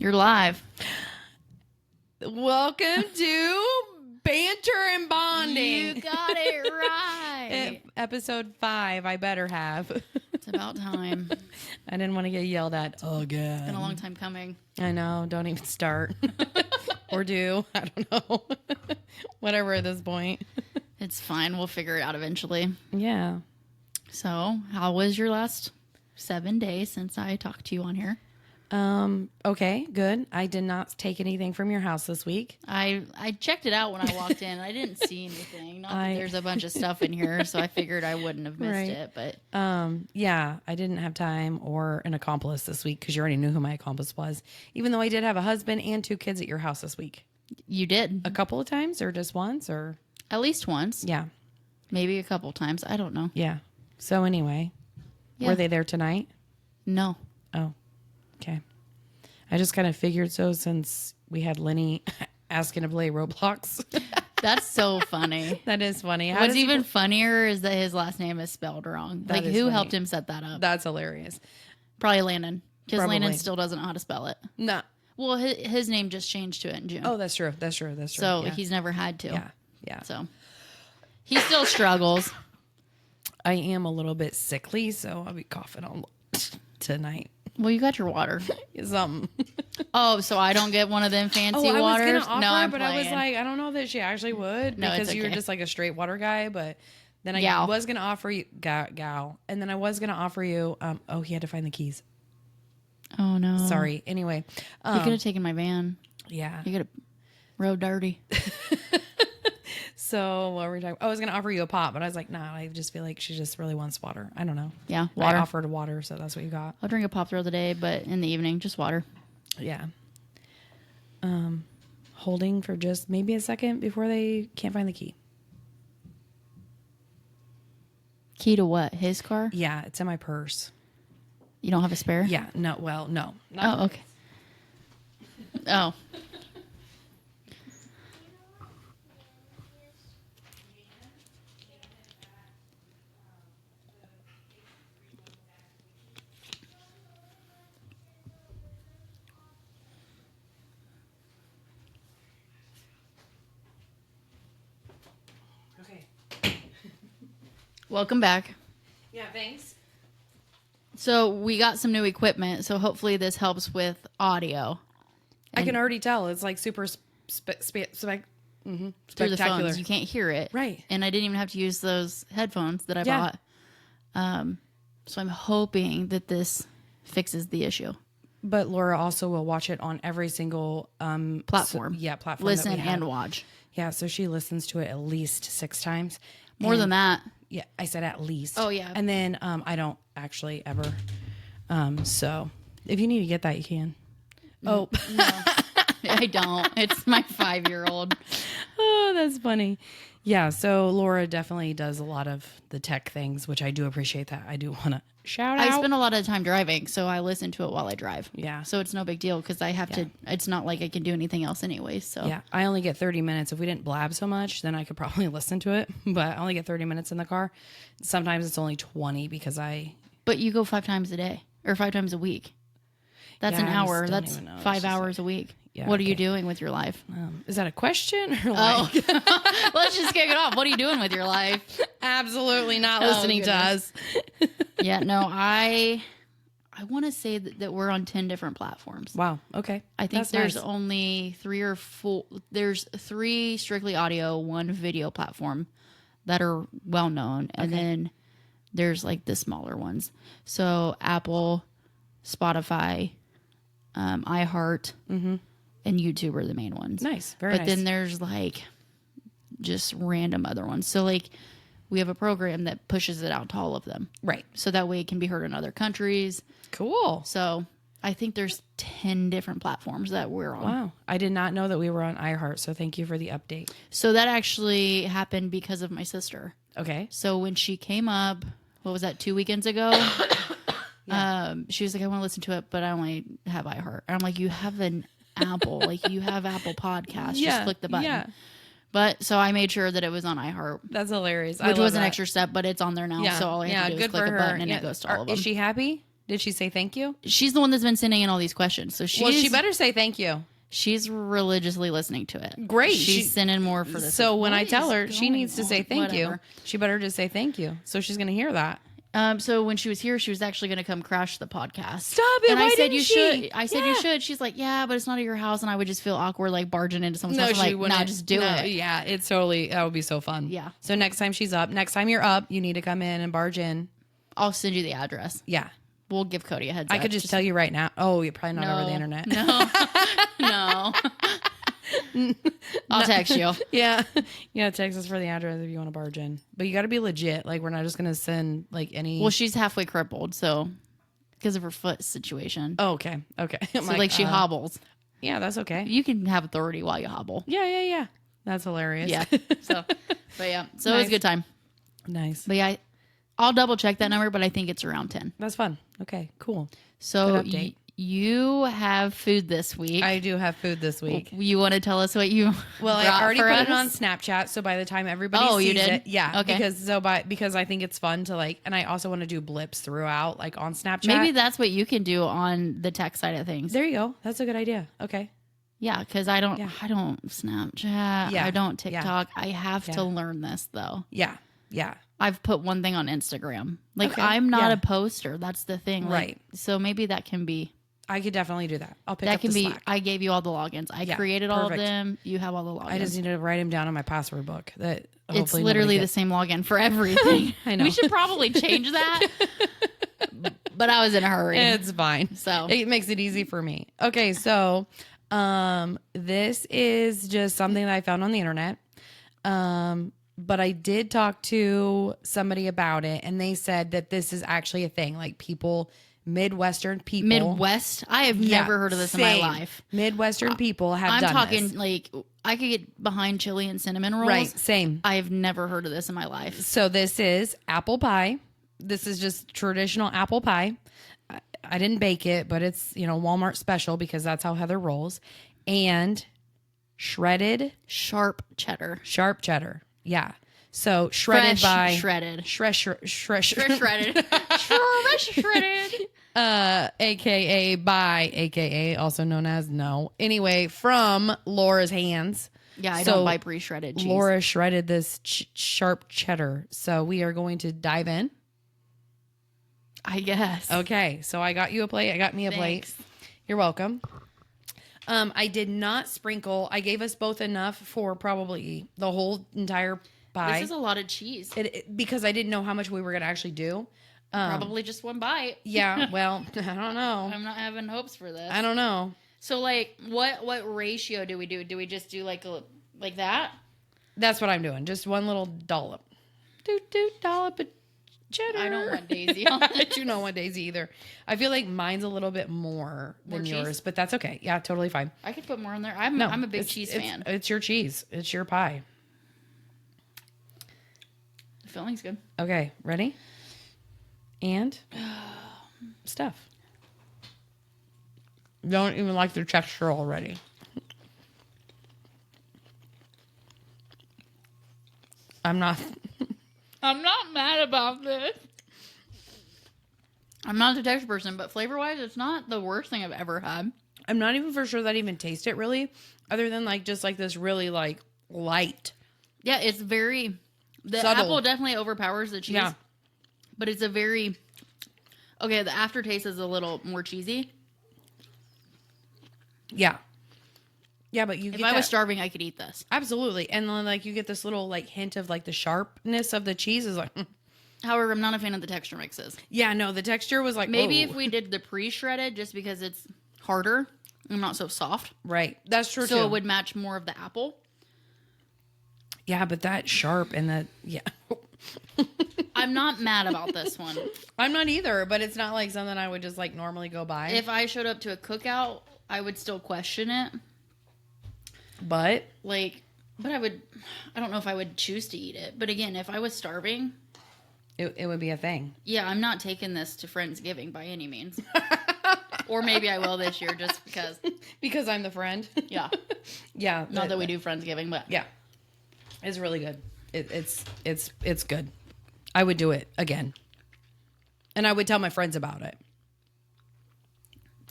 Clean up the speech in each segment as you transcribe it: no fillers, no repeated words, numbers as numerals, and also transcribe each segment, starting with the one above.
You're live. Welcome to Banter and Bonding. You got it right. Episode 5, I better have. It's about time. I didn't want to get yelled at again. It's been a long time coming. I know, don't even start. Or do, I don't know. Whatever at this point. It's fine. We'll figure it out eventually. Yeah. So, how was your last 7 days since I talked to you on here? Okay, good. I did not take anything from your house this week. I checked it out when I walked in. I didn't see anything. Not that there's a bunch of stuff in here, so I figured I wouldn't have missed it. But yeah, I didn't have time or an accomplice this week because you already knew who my accomplice was. Even though I did have a husband and 2 kids at your house this week. You did a couple of times, or just once, or at least once. Yeah, maybe a couple times. I don't know. Yeah. So anyway, were they there tonight? No. Oh. Okay. I just kind of figured so since we had Lenny asking to play Roblox. That's so funny. That is funny. What's even funnier is that his last name is spelled wrong. Like, who helped him set that up? That's hilarious. Probably Landon. Because Landon still doesn't know how to spell it. No. Well, his name just changed to it in June. Oh, that's true. That's true. That's true. So he's never had to. Yeah. Yeah. So he still struggles. I am a little bit sickly, so I'll be coughing on tonight. Well, you got your water. Something. Oh, so I don't get one of them fancy waters? I was going to offer, no, but I was like, I don't know that she actually would. No, because it's you were okay. just like a straight water guy. But then I was going to offer you, gal. And then I was going to offer you, he had to find the keys. Oh, no. Sorry. Anyway. You could have taken my van. Yeah. You could have rode dirty. So what were we talking? I was going to offer you a pop, but I was like, nah, I just feel like she just really wants water. I don't know. Yeah, water. I offered water, so that's what you got. I'll drink a pop throughout the day, but in the evening, just water. Yeah. Holding for just maybe a second before they can't find the key. Key to what? His car? Yeah, it's in my purse. You don't have a spare? Yeah, no, well, no. Oh, okay. Oh. Welcome back. Yeah, thanks. So we got some new equipment, so hopefully this helps with audio. I can already tell. It's like super through the spectacular. phones. You can't hear it. Right. And I didn't even have to use those headphones that I bought. So I'm hoping that this fixes the issue. But Laura also will watch it on every single platform. Platform. Listen and watch. Yeah, so she listens to it at least 6 times. More than that. Yeah, I said at least. Oh, yeah. And then I don't actually ever. So if you need to get that, you can. Oh. No, I don't. It's my 5-year-old. Oh, that's funny. Yeah, so Laura definitely does a lot of the tech things, which I do appreciate that. I do want to shout out. I spend a lot of time driving, so I listen to it while I drive. Yeah. So it's no big deal because I have to, it's not like I can do anything else anyway. So yeah, I only get 30 minutes. If we didn't blab so much, then I could probably listen to it. But I only get 30 minutes in the car. Sometimes it's only 20 because But you go 5 times a day or 5 times a week. That's an hour. That's 5 hours a week. Yeah, what are you doing with your life? Is that a question? Or like... Let's just kick it off. What are you doing with your life? Absolutely not listening to us. Yeah, no, I want to say that we're on 10 different platforms. Wow. Okay. I think there's only 3 or 4. There's 3 strictly audio, 1 video platform that are well known. And then there's like the smaller ones. So Apple, Spotify, iHeart, and YouTube are the main ones. Nice. Very nice. But then there's like just random other ones. So like we have a program that pushes it out to all of them. Right. So that way it can be heard in other countries. Cool. So I think there's 10 different platforms that we're on. Wow. I did not know that we were on iHeart, so thank you for the update. So that actually happened because of my sister. Okay. So when she came up, what was that, 2 weekends ago? She was like, I want to listen to it, but I only have iHeart. And I'm like, you have an Apple. Like, you have Apple Podcasts. Just click the button. Yeah. But so I made sure that it was on iHeart. That's hilarious. Which was an extra step, but it's on there now. Yeah. So all I have to do is click a button and it goes to all of them. Is she happy? Did she say thank you? She's the one that's been sending in all these questions. So she better say thank you. She's religiously listening to it. Great. She's sending more for this. So when I tell her she needs to say thank you, Whatever. she better just say thank you. So she's going to hear that. So when she was here, she was actually going to come crash the podcast. Stop it. And Why I said didn't you she? should. I said you Yeah. should. She's like, yeah, but it's not at your house, and I would just feel awkward like barging into someone's No, house. I'm she like, wouldn't. nah, just do it. Yeah, it's totally, that would be so fun. Yeah. So next time you're up, you need to come in and barge in. I'll send you the address. Yeah. We'll give Cody a heads up. I could just tell you right now. Oh, you're probably not over the internet. No. I'll text you. Yeah. Yeah, text us for the address if you want to barge in. But you got to be legit. Like, we're not just going to send like any. Well, she's halfway crippled, so because of her foot situation. Oh, okay. Okay. So like she hobbles. Yeah, that's okay. You can have authority while you hobble. Yeah. That's hilarious. Yeah. So, but yeah. So it was a good time. Nice. But yeah, I'll double check that number, but I think it's around 10. That's fun. Okay, cool. So Good update. you have food this week. I do have food this week. You want to tell us what you Well, I brought already for put us? it on Snapchat, so by the time everybody Oh, sees you did? it, yeah, Okay. because I think it's fun to like, and I also want to do blips throughout, like on Snapchat. Maybe that's what you can do on the tech side of things. There you go. That's a good idea. Okay. Yeah, because I don't Snapchat. Yeah. I don't Yeah. TikTok. I have to learn this though. Yeah. I've put one thing on Instagram. Like Okay. I'm not Yeah. a poster. That's the thing. Like, Right. So maybe that can be. I could definitely do that. I'll pick That up can the be. slack. I gave you all the logins. I Yeah, created all perfect. of them. You have all the logins. I just need to write them down in my password book. That It's hopefully literally nobody the same login for everything. I know. We should probably change that. But I was in a hurry. It's fine. So. It makes it easy for me. Okay, so this is just something that I found on the internet. But I did talk to somebody about it, and they said that this is actually a thing. Like Midwestern people. Midwest. I have Yeah, never heard of this in same. my life. Midwestern people have I'm done talking this. like I could get behind chili and cinnamon rolls. Right, same. I have never heard of this in my life. So this is apple pie. This is just traditional apple pie. I didn't bake it, but it's, Walmart special because that's how Heather rolls. And shredded Sharp cheddar. sharp cheddar. Yeah. So shredded Fresh by shredded. shredded. Shredded. Shredded. AKA also known as no. Anyway, from Laura's hands. Yeah, I So don't buy pre-shredded cheese. Laura shredded this sharp cheddar. So we are going to dive in. I guess. Okay, so I got you a plate. I got me a Thanks. plate. You're welcome. I did not sprinkle. I gave us both enough for probably the whole entire pie. This is a lot of cheese. Because I didn't know how much we were going to actually do. Probably just one bite. Yeah, well, I don't know. I'm not having hopes for this. I don't know. So like what ratio do we do? Do we just do like that? That's what I'm doing. Just one little dollop. Dollop of cheddar. I don't want Daisy on I do not want Daisy either. I feel like mine's a little bit more than cheese? yours, but that's okay. Yeah, totally fine. I could put more in there. I'm a big cheese fan. It's your cheese. It's your pie. The filling's good. Okay, ready? And stuff. Don't even like the texture already. I'm not mad about this. I'm not the texture person, but flavor-wise, it's not the worst thing I've ever had. I'm not even for sure that I even taste it really, other than like just like this really like light. Yeah, it's very... The Subtle. apple definitely overpowers the cheese. Yeah. But it's a very... Okay, the aftertaste is a little more cheesy. Yeah. Yeah, but If I was starving, I could eat this. Absolutely. And then like you get this little like hint of like the sharpness of the cheese is like However, I'm not a fan of the texture mixes. yeah, no, the texture was like Maybe whoa. if we did the pre-shredded, just because it's harder and not so soft. Right. That's true So too. it would match more of the apple. Yeah, but that sharp and that yeah. I'm not mad about this one. I'm not either, but it's not like something I would just like normally go by. If I showed up to a cookout, I would still question it. But I don't know if I would choose to eat it. But again, if I was starving, it would be a thing. yeah, I'm not taking this to Friendsgiving by any means. Or maybe I will this year just because. Because I'm the friend. Yeah. Yeah. Not that we do Friendsgiving, but. Yeah. It's really good. It's good. I would do it again. And I would tell my friends about it.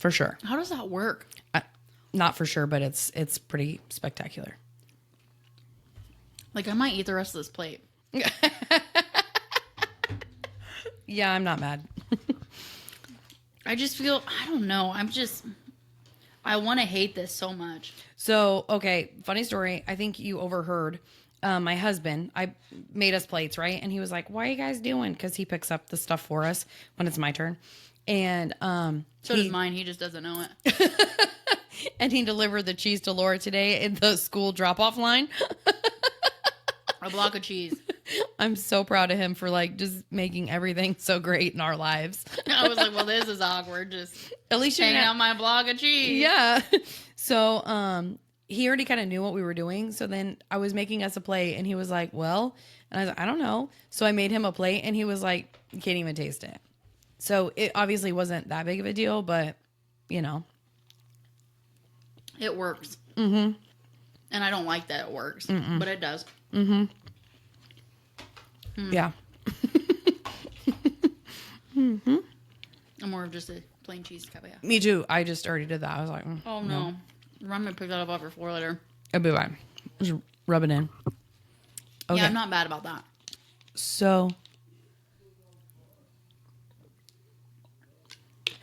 For sure. How does that work? Not for sure, but it's pretty spectacular. Like, I might eat the rest of this plate. Yeah, I'm not mad. I just feel, I don't know. I want to hate this so much. So, okay, funny story. I think you overheard my husband. I made us plates, right? And he was like, "What are you guys doing?" Because he picks up the stuff for us when it's my turn. And So does mine. He just doesn't know it. and he delivered the cheese to Laura today in the school drop-off line. A block of cheese. I'm so proud of him for like just making everything so great in our lives. I was like, well, this is awkward. Just At least you're hanging out my block of cheese. Yeah. So he already kind of knew what we were doing. So then I was making us a plate and he was like, well, and I was like, I don't know. So I made him a plate and he was like, you can't even taste it. So it obviously wasn't that big of a deal, but you know. It works. Mm-hmm. And I don't like that it works, but it does. Mm-hmm. Yeah. I'm more of just a plain cheese cabaya. Me too. I just already did that. I was like, Oh, no. Remind me to pick that up off your floor later. it'll be fine. Just rub it in. Okay. Yeah, I'm not bad about that. So,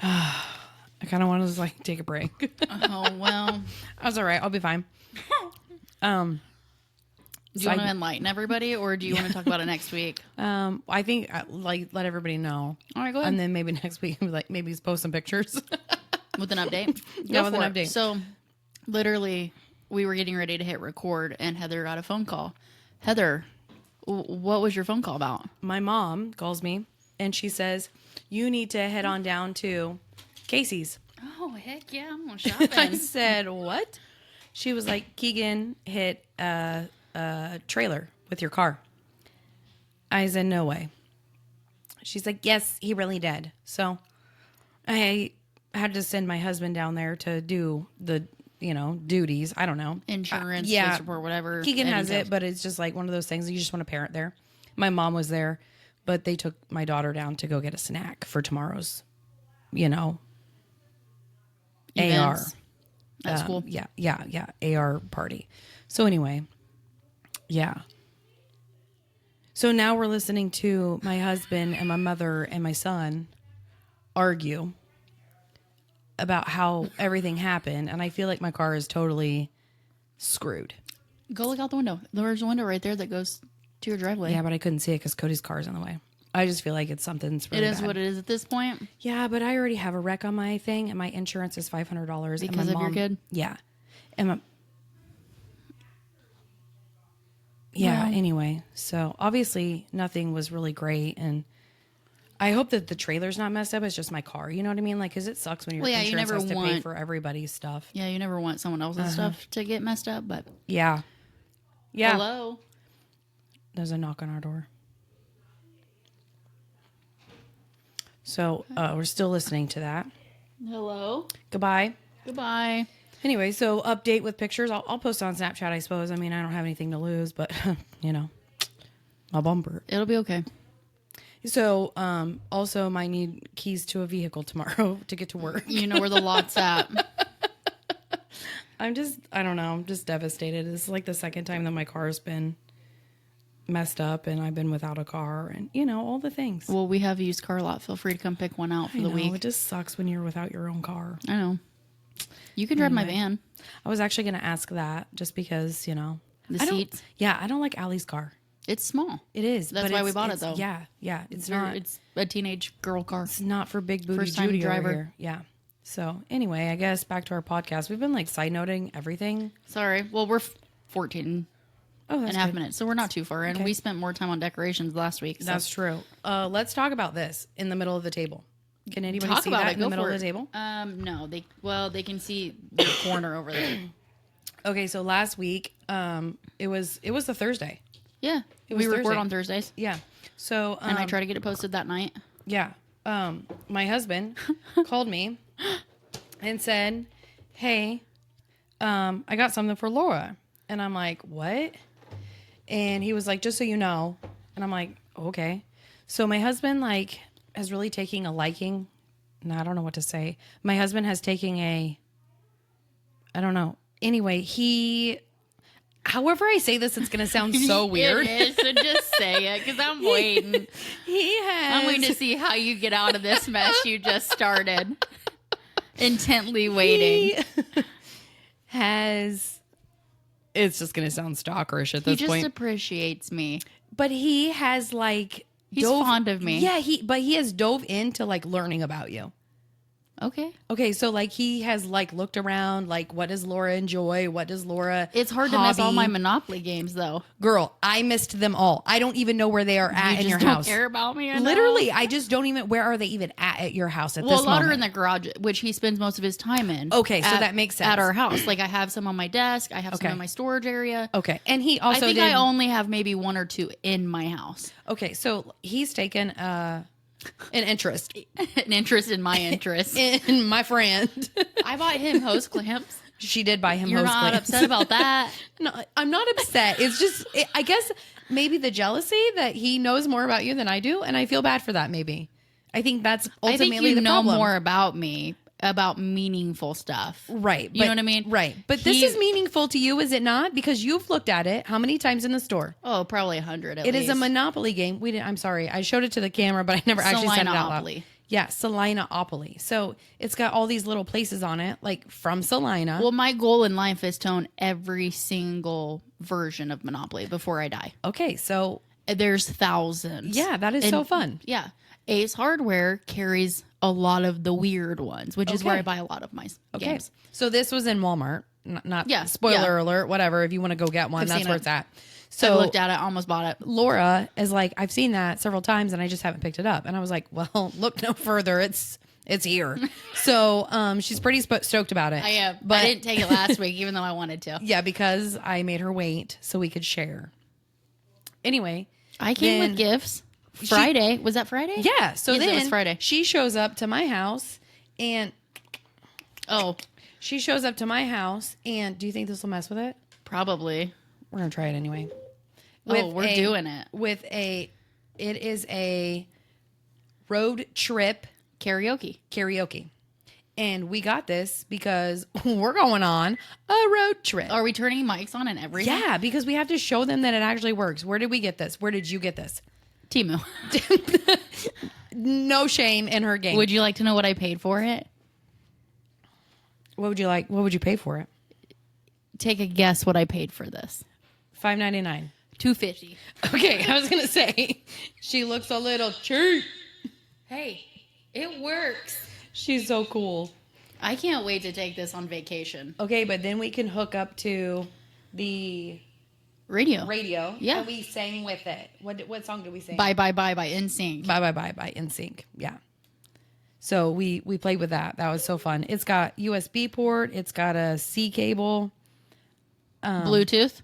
I kind of want to just like take a break. Oh, well. That's all right. I'll be fine. Do you want to enlighten everybody, or do you want to talk about it next week? I think like let everybody know. All right, go ahead. And then maybe next week, like maybe post some pictures. With an update? Yeah, with an for it. update. So, literally, we were getting ready to hit record, and Heather got a phone call. Heather, what was your phone call about? My mom calls me and she says, "You need to head on down to Casey's." Oh, heck yeah, I'm going I shopping. said, "What?" She was like, "Keegan hit a trailer with your car." I said, "No way." She's like, "Yes, he really did." So I had to send my husband down there to do the, duties. I don't know. Insurance, yeah. police report, whatever. Keegan has details. it, but it's just like one of those things that you just want to parent there. My mom was there, but they took my daughter down to go get a snack for tomorrow's, AR. Events. That's cool. Yeah. AR party. So anyway, yeah. So now we're listening to my husband and my mother and my son argue about how everything happened. And I feel like my car is totally screwed. Go look out the window. There's a window right there that goes to your driveway. Yeah, but I couldn't see it because Cody's car is in the way. I just feel like it's something's really It is bad. what it is at this point. Yeah, but I already have a wreck on my thing, and my insurance is $500. Because of your kid? Yeah. And anyway, so obviously nothing was really great, and I hope that the trailer's not messed up. It's just my car, you know what I mean? Like, because it sucks when your Well, yeah, you insurance never has to pay want- for everybody's stuff. Yeah, you never want someone else's stuff to get messed up, but Yeah. Yeah. hello. There's a knock on our door. So we're still listening to that. Hello. Goodbye. Goodbye. Anyway, so update with pictures. I'll post on Snapchat, I suppose. I mean, I don't have anything to lose, but, my bumper. It'll be okay. So, also might need keys to a vehicle tomorrow to get to work. You know where the lot's at. I don't know. I'm just devastated. This is like the second time that my car's been messed up and I've been without a car and, all the things. Well, we have a used car lot. Feel free to come pick one out for I the know, week. it just sucks when you're without your own car. I know. You can drive my van. I was actually going to ask that just because, The I don't- seats. Yeah, I don't like Allie's car. It's small. It is. That's but why we it's- bought it, it's- though. Yeah. It's a teenage girl car. It's not for big booty First time Judy driver. over here. Yeah. So anyway, I guess back to our podcast. We've been like side noting everything. Sorry. Well, we're 14 Oh, and a half minutes, so we're not too far in. Okay. We spent more time on decorations last week. So. That's true. Let's talk about this in the middle of the table. Can anybody Talk see about that it. in the Go middle for of the it. table? No. They can see the corner over there. Okay, so last week, it was the Thursday. Yeah. It was We record Thursday. on Thursdays. Yeah. So And I try to get it posted that night. yeah. My husband called me and said, "Hey, I got something for Laura." And I'm like, "What?" And he was like, "Just so you know." And I'm like, "Okay." So my husband is really taking a liking no, I don't know what to say. My husband has taken I don't know. Anyway, however I say this, it's going to sound so weird. It is, so just say it, because I'm waiting. I'm waiting to see how you get out of this mess you just started. Intently waiting. It's just going to sound stalkerish at this point. He just appreciates me. But he has like... He's fond of me. Yeah, he has dove into like learning about you. Okay, so like he has like looked around, like what does Laura enjoy? What does Laura It's hard to miss all my Monopoly games though. Girl, I missed them all. I don't even know where they are at in your house. You don't care about me enough? Literally, I just don't even, where are they even at your house at this moment? Well, a lot are in the garage, which he spends most of his time in. Okay, so that makes sense. At our house. Like I have some on my desk. I have some in my storage area. Okay, and he also I only have maybe one or two in my house. Okay, so he's taken an interest. An interest in my interest. In my friend. I bought him hose clamps. She did buy him You're hose not clamps. upset about that? No, I'm not upset. It's just, I guess maybe the jealousy that he knows more about you than I do, and I feel bad for that maybe. I think that's ultimately I think you the know problem. more about me, about meaningful stuff. Right. You know what I mean? Right. But this is meaningful to you, is it not? Because you've looked at it how many times in the store? Oh, probably 100 at It least. is a Monopoly game. I'm sorry. I showed it to the camera, but I never actually said it out loud. Salina-opoly. Yeah, Salina-opoly. So it's got all these little places on it, like from Salina. Well, my goal in life is to own every single version of Monopoly before I die. Okay, so There's thousands. yeah, that is so fun. Yeah. Ace Hardware carries a lot of the weird ones, which is where I buy a lot of my games. So this was in Walmart. Not Yeah, spoiler alert, whatever. If you want to go get one, that's seen where it. it's at. So I So looked at it, almost bought it. Laura is like, I've seen that several times and I just haven't picked it up. And I was like, well, look no further. It's here. So she's pretty stoked about it. I am. But I didn't take it last week, even though I wanted to. yeah, because I made her wait so we could share. Anyway. I came then with gifts. Friday. Was that Friday? Yeah. So Yes, it then was Friday. she shows up to my house and Oh, she shows up to my house and do you think this will mess with it? probably. We're going to try it anyway. We're doing it. It is a road trip Karaoke. And we got this because we're going on a road trip. Are we turning mics on and everything? Yeah, because we have to show them that it actually works. Where did we get this? Where did you get this? Timu. No shame in her game. Would you like to know what I paid for it? What would you like? What would you pay for it? Take a guess what I paid for this. $5.99. $2.50. Okay, I was gonna say she looks a little cheap. Hey, it works. She's so cool. I can't wait to take this on vacation. Okay, but then we can hook up to the Radio. Yeah, and we sang with it. What song did we sing? Bye by NSYNC. Bye NSYNC. Yeah. So we played with that. That was so fun. It's got USB port. It's got a C cable. Bluetooth.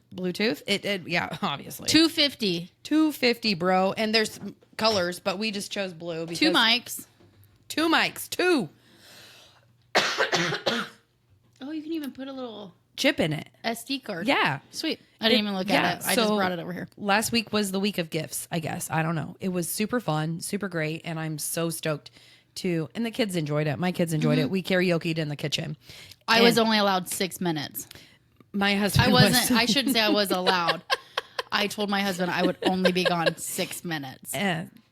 It yeah, obviously. $2.50. bro. And there's colors, but we just chose blue because 2 mics. 2 mics. 2. Oh, you can even put a little Chip in it. SD card. Yeah. Sweet. I didn't even look at it. I just brought it over here. Last week was the week of gifts, I guess. I don't know. It was super fun, super great, and I'm so stoked to. And the kids enjoyed it. My kids enjoyed it. We karaoke'd in the kitchen. I was only allowed 6 minutes. My husband. I wasn't. I shouldn't say I was allowed. I told my husband I would only be gone 6 minutes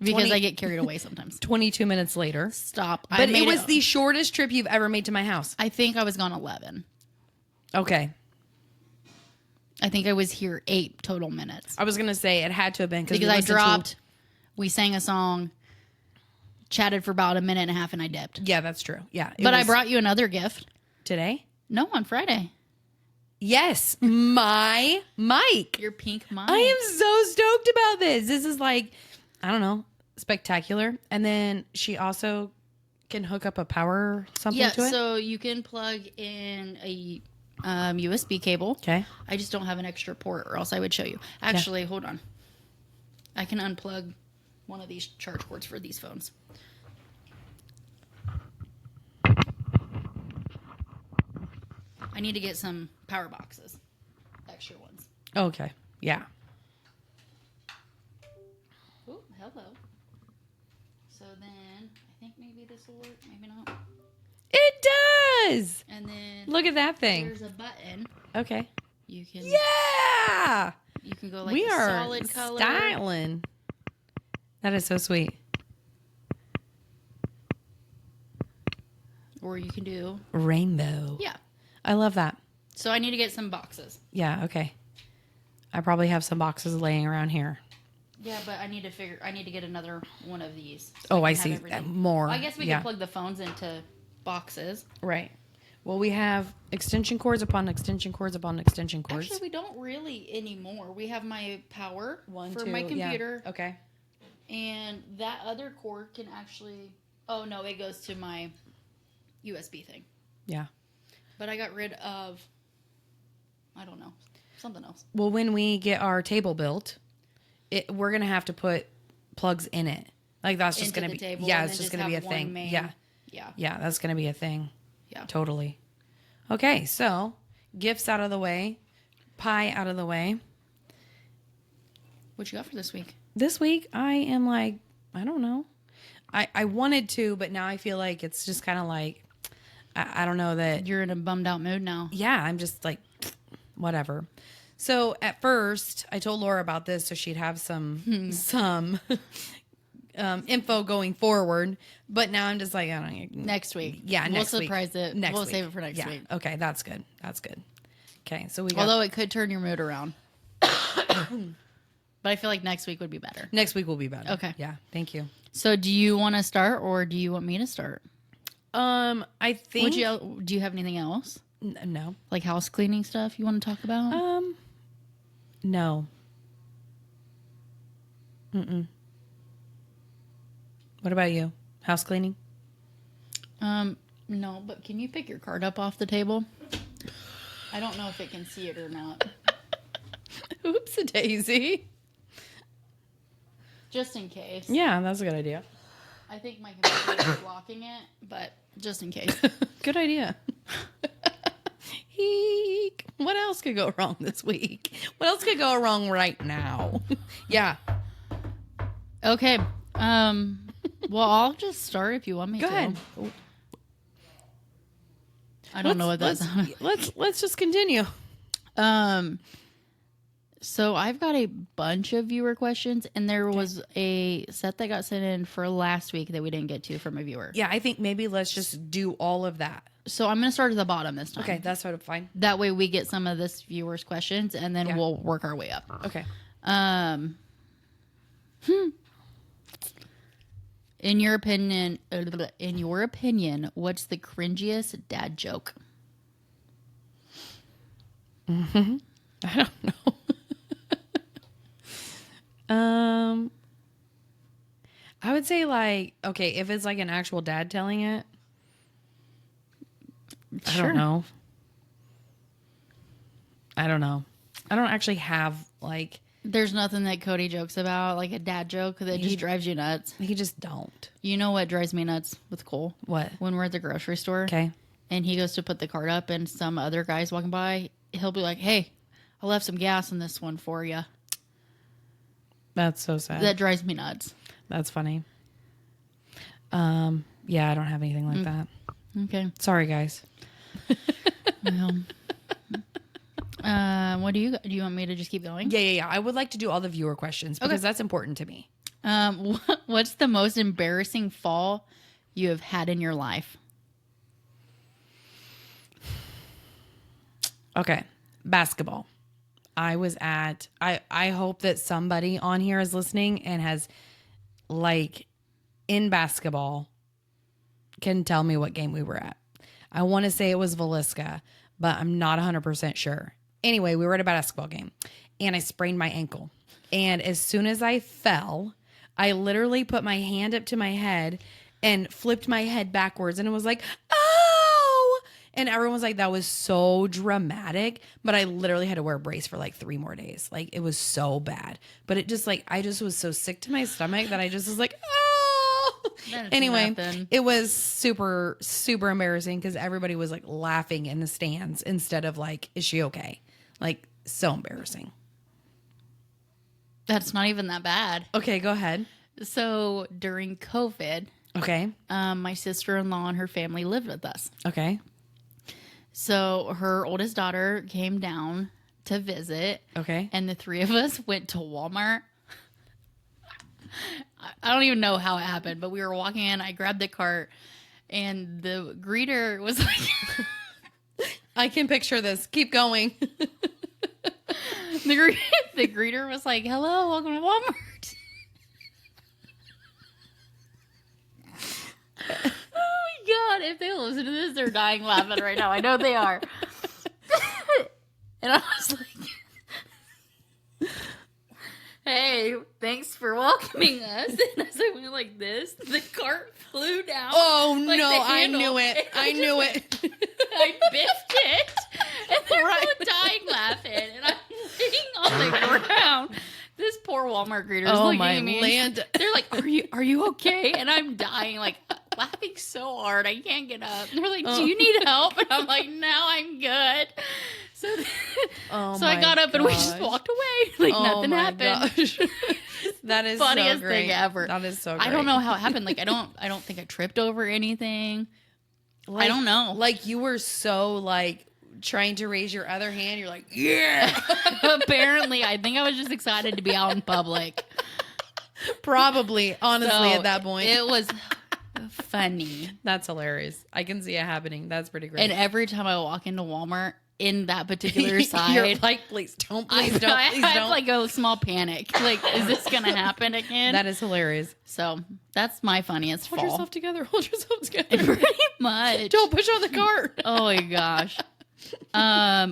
because I get carried away sometimes. 22 minutes later. Stop. But it was the shortest trip you've ever made to my house. I think I was gone 11. Okay. I think I was here 8 total minutes. I was going to say it had to have been because I dropped. We sang a song, chatted for about a minute and a half, and I dipped. Yeah, that's true. Yeah. But I brought you another gift. Today? No, on Friday. Yes, my mic. Your pink mic. I am so stoked about this. This is like, I don't know, spectacular. And then she also can hook up a power something to it. Yeah, so you can plug in a USB cable. Okay. I just don't have an extra port, or else I would show you. Actually, hold on. I can unplug one of these charge cords for these phones. I need to get some power boxes. Extra ones. Okay. Yeah. Oh, hello. So then, I think maybe this will work. Maybe not. It does. And then Look at that thing. there's a button. Okay. You can Yeah. you can go like We a are solid color. styling. That is so sweet. Or you can do Rainbow. yeah. I love that. So I need to get some boxes. Yeah, okay. I probably have some boxes laying around here. Yeah, but I need to get another one of these. So Oh, I can have see. everything. More. I guess we yeah. can plug the phones into boxes. Right. Well, we have extension cords upon extension cords upon extension cords. Actually, we don't really anymore. We have my power One, for two, my computer. Yeah. Okay. And that other cord can actually... Oh, no, it goes to my USB thing. Yeah. But I got rid of... I don't know. Something else. Well, when we get our table built, we're going to have to put plugs in it. Like, that's just going to be... Table, yeah, it's just going to be a thing. Main, yeah. Yeah. Yeah, that's going to be a thing. Yeah. Totally. Okay, so gifts out of the way. Pie out of the way. What you got for this week? This week, I am like, I don't know. I wanted to, but now I feel like it's just kind of like, I don't know that. You're in a bummed out mood now. Yeah, I'm just like, whatever. So at first, I told Laura about this so she'd have some info going forward. But now I'm just like, I don't know. Next week. Yeah, next we'll week. surprise it. Next We'll week. save it for next week. Okay, that's good. That's good. Okay, so we got... Although it could turn your mood around. But I feel like next week would be better. Next week will be better. Okay. Yeah, thank you. So do you want to start or do you want me to start? I think... Do you have anything else? No. Like house cleaning stuff you want to talk about? No. What about you? House cleaning? No, but can you pick your card up off the table? I don't know if it can see it or not. Oops-a-daisy. Just in case. Yeah, that's a good idea. I think my computer is blocking it, but just in case. Good idea. Eek. What else could go wrong this week? What else could go wrong right now? Yeah. Okay. Well, I'll just start if you want me Go to. ahead. I don't know what that's. Let's just continue. So I've got a bunch of viewer questions, and there was a set that got sent in for last week that we didn't get to from a viewer. Yeah, I think maybe let's just do all of that. So I'm going to start at the bottom this time. Okay, that's sort of fine. That way we get some of this viewer's questions, and then we'll work our way up. Okay. In your opinion, what's the cringiest dad joke? I don't know. I would say like, okay, if it's like an actual dad telling it, I don't know. I don't actually have like... There's nothing that Cody jokes about, like a dad joke that just drives you nuts. He just don't. You know what drives me nuts with Cole? What? When we're at the grocery store. Okay. And he goes to put the cart up and some other guy's walking by, he'll be like, hey, I left some gas in this one for you. That's so sad. That drives me nuts. That's funny. Yeah, I don't have anything like that. Okay. Sorry, guys. What do you want me to just keep going? Yeah. I would like to do all the viewer questions because that's important to me. What's the most embarrassing fall you have had in your life? Okay. Basketball. I was at, I hope that somebody on here is listening and has, like, in basketball, can tell me what game we were at. I want to say it was Velisca, but I'm not 100% sure. Anyway, we were at a basketball game, and I sprained my ankle. And as soon as I fell, I literally put my hand up to my head and flipped my head backwards, and it was like, oh! And everyone was like, that was so dramatic. But I literally had to wear a brace for like 3 more days. Like, it was so bad. But it just like, I just was so sick to my stomach that I just was like, oh! Anyway, nothing. It was super, super embarrassing because everybody was like laughing in the stands instead of like, is she okay? Like, so embarrassing. That's not even that bad. Okay, go ahead. So during COVID, Okay. My sister-in-law and her family lived with us. Okay. So her oldest daughter came down to visit. Okay. And the three of us went to Walmart. I don't even know how it happened, but we were walking in. I grabbed the cart, and the greeter was like... I can picture this. Keep going. the greeter was like, "Hello, welcome to Walmart." Oh my God. If they listen to this, they're dying laughing right now. I know they are. And I was like, "Hey, thanks for welcoming us." And as I went like this, the cart flew down. Oh, like no. the I handle, knew it. and I knew it. I biffed it. And they're all dying laughing. And I'm laying on the ground. This poor Walmart greeter's looking at me. Land. They're like, are you okay? And I'm dying, like laughing so hard. I can't get up. And they're like, "Do you need help?" And I'm like, "No, I'm good." So, so I got up and we just walked away. Like nothing happened. Gosh. That is Funniest so great. thing ever. That is so great. I don't know how it happened. Like I don't think I tripped over anything. I don't know. Like you were so like trying to raise your other hand. You're like, yeah. Apparently, I think I was just excited to be out in public. Probably, honestly, So, at that point. it was funny. That's hilarious. I can see it happening. That's pretty great. And every time I walk into Walmart in that particular side, You're like, please don't, I please don't. have like a small panic. Like, is this going to happen again? That is hilarious. So that's my funniest Hold fall. yourself together. Hold yourself together. Pretty much. Don't push on the cart. Oh my gosh.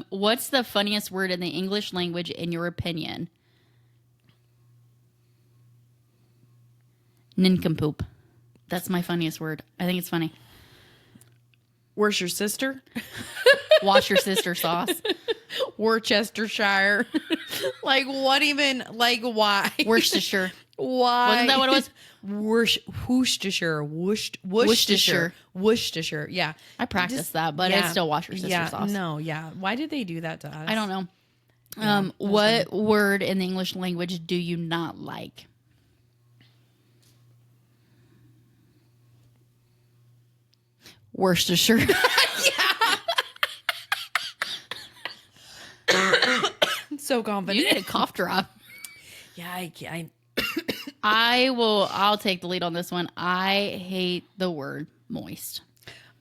What's the funniest word in the English language in your opinion? Nincompoop. That's my funniest word. I think it's funny. Where's your sister? Wash your sister sauce. Worcestershire. Like what even? Like why? Worcestershire. Why? Wasn't that what it was? Worcestershire. Worcestershire. Worcestershire. Yeah. I practiced that, but I still wash your sister sauce. No, yeah. Why did they do that to us? I don't know. What word in the English language do you not like? Worcestershire. So confident. You need a cough drop. Yeah, I'll take the lead on this one. I hate the word moist.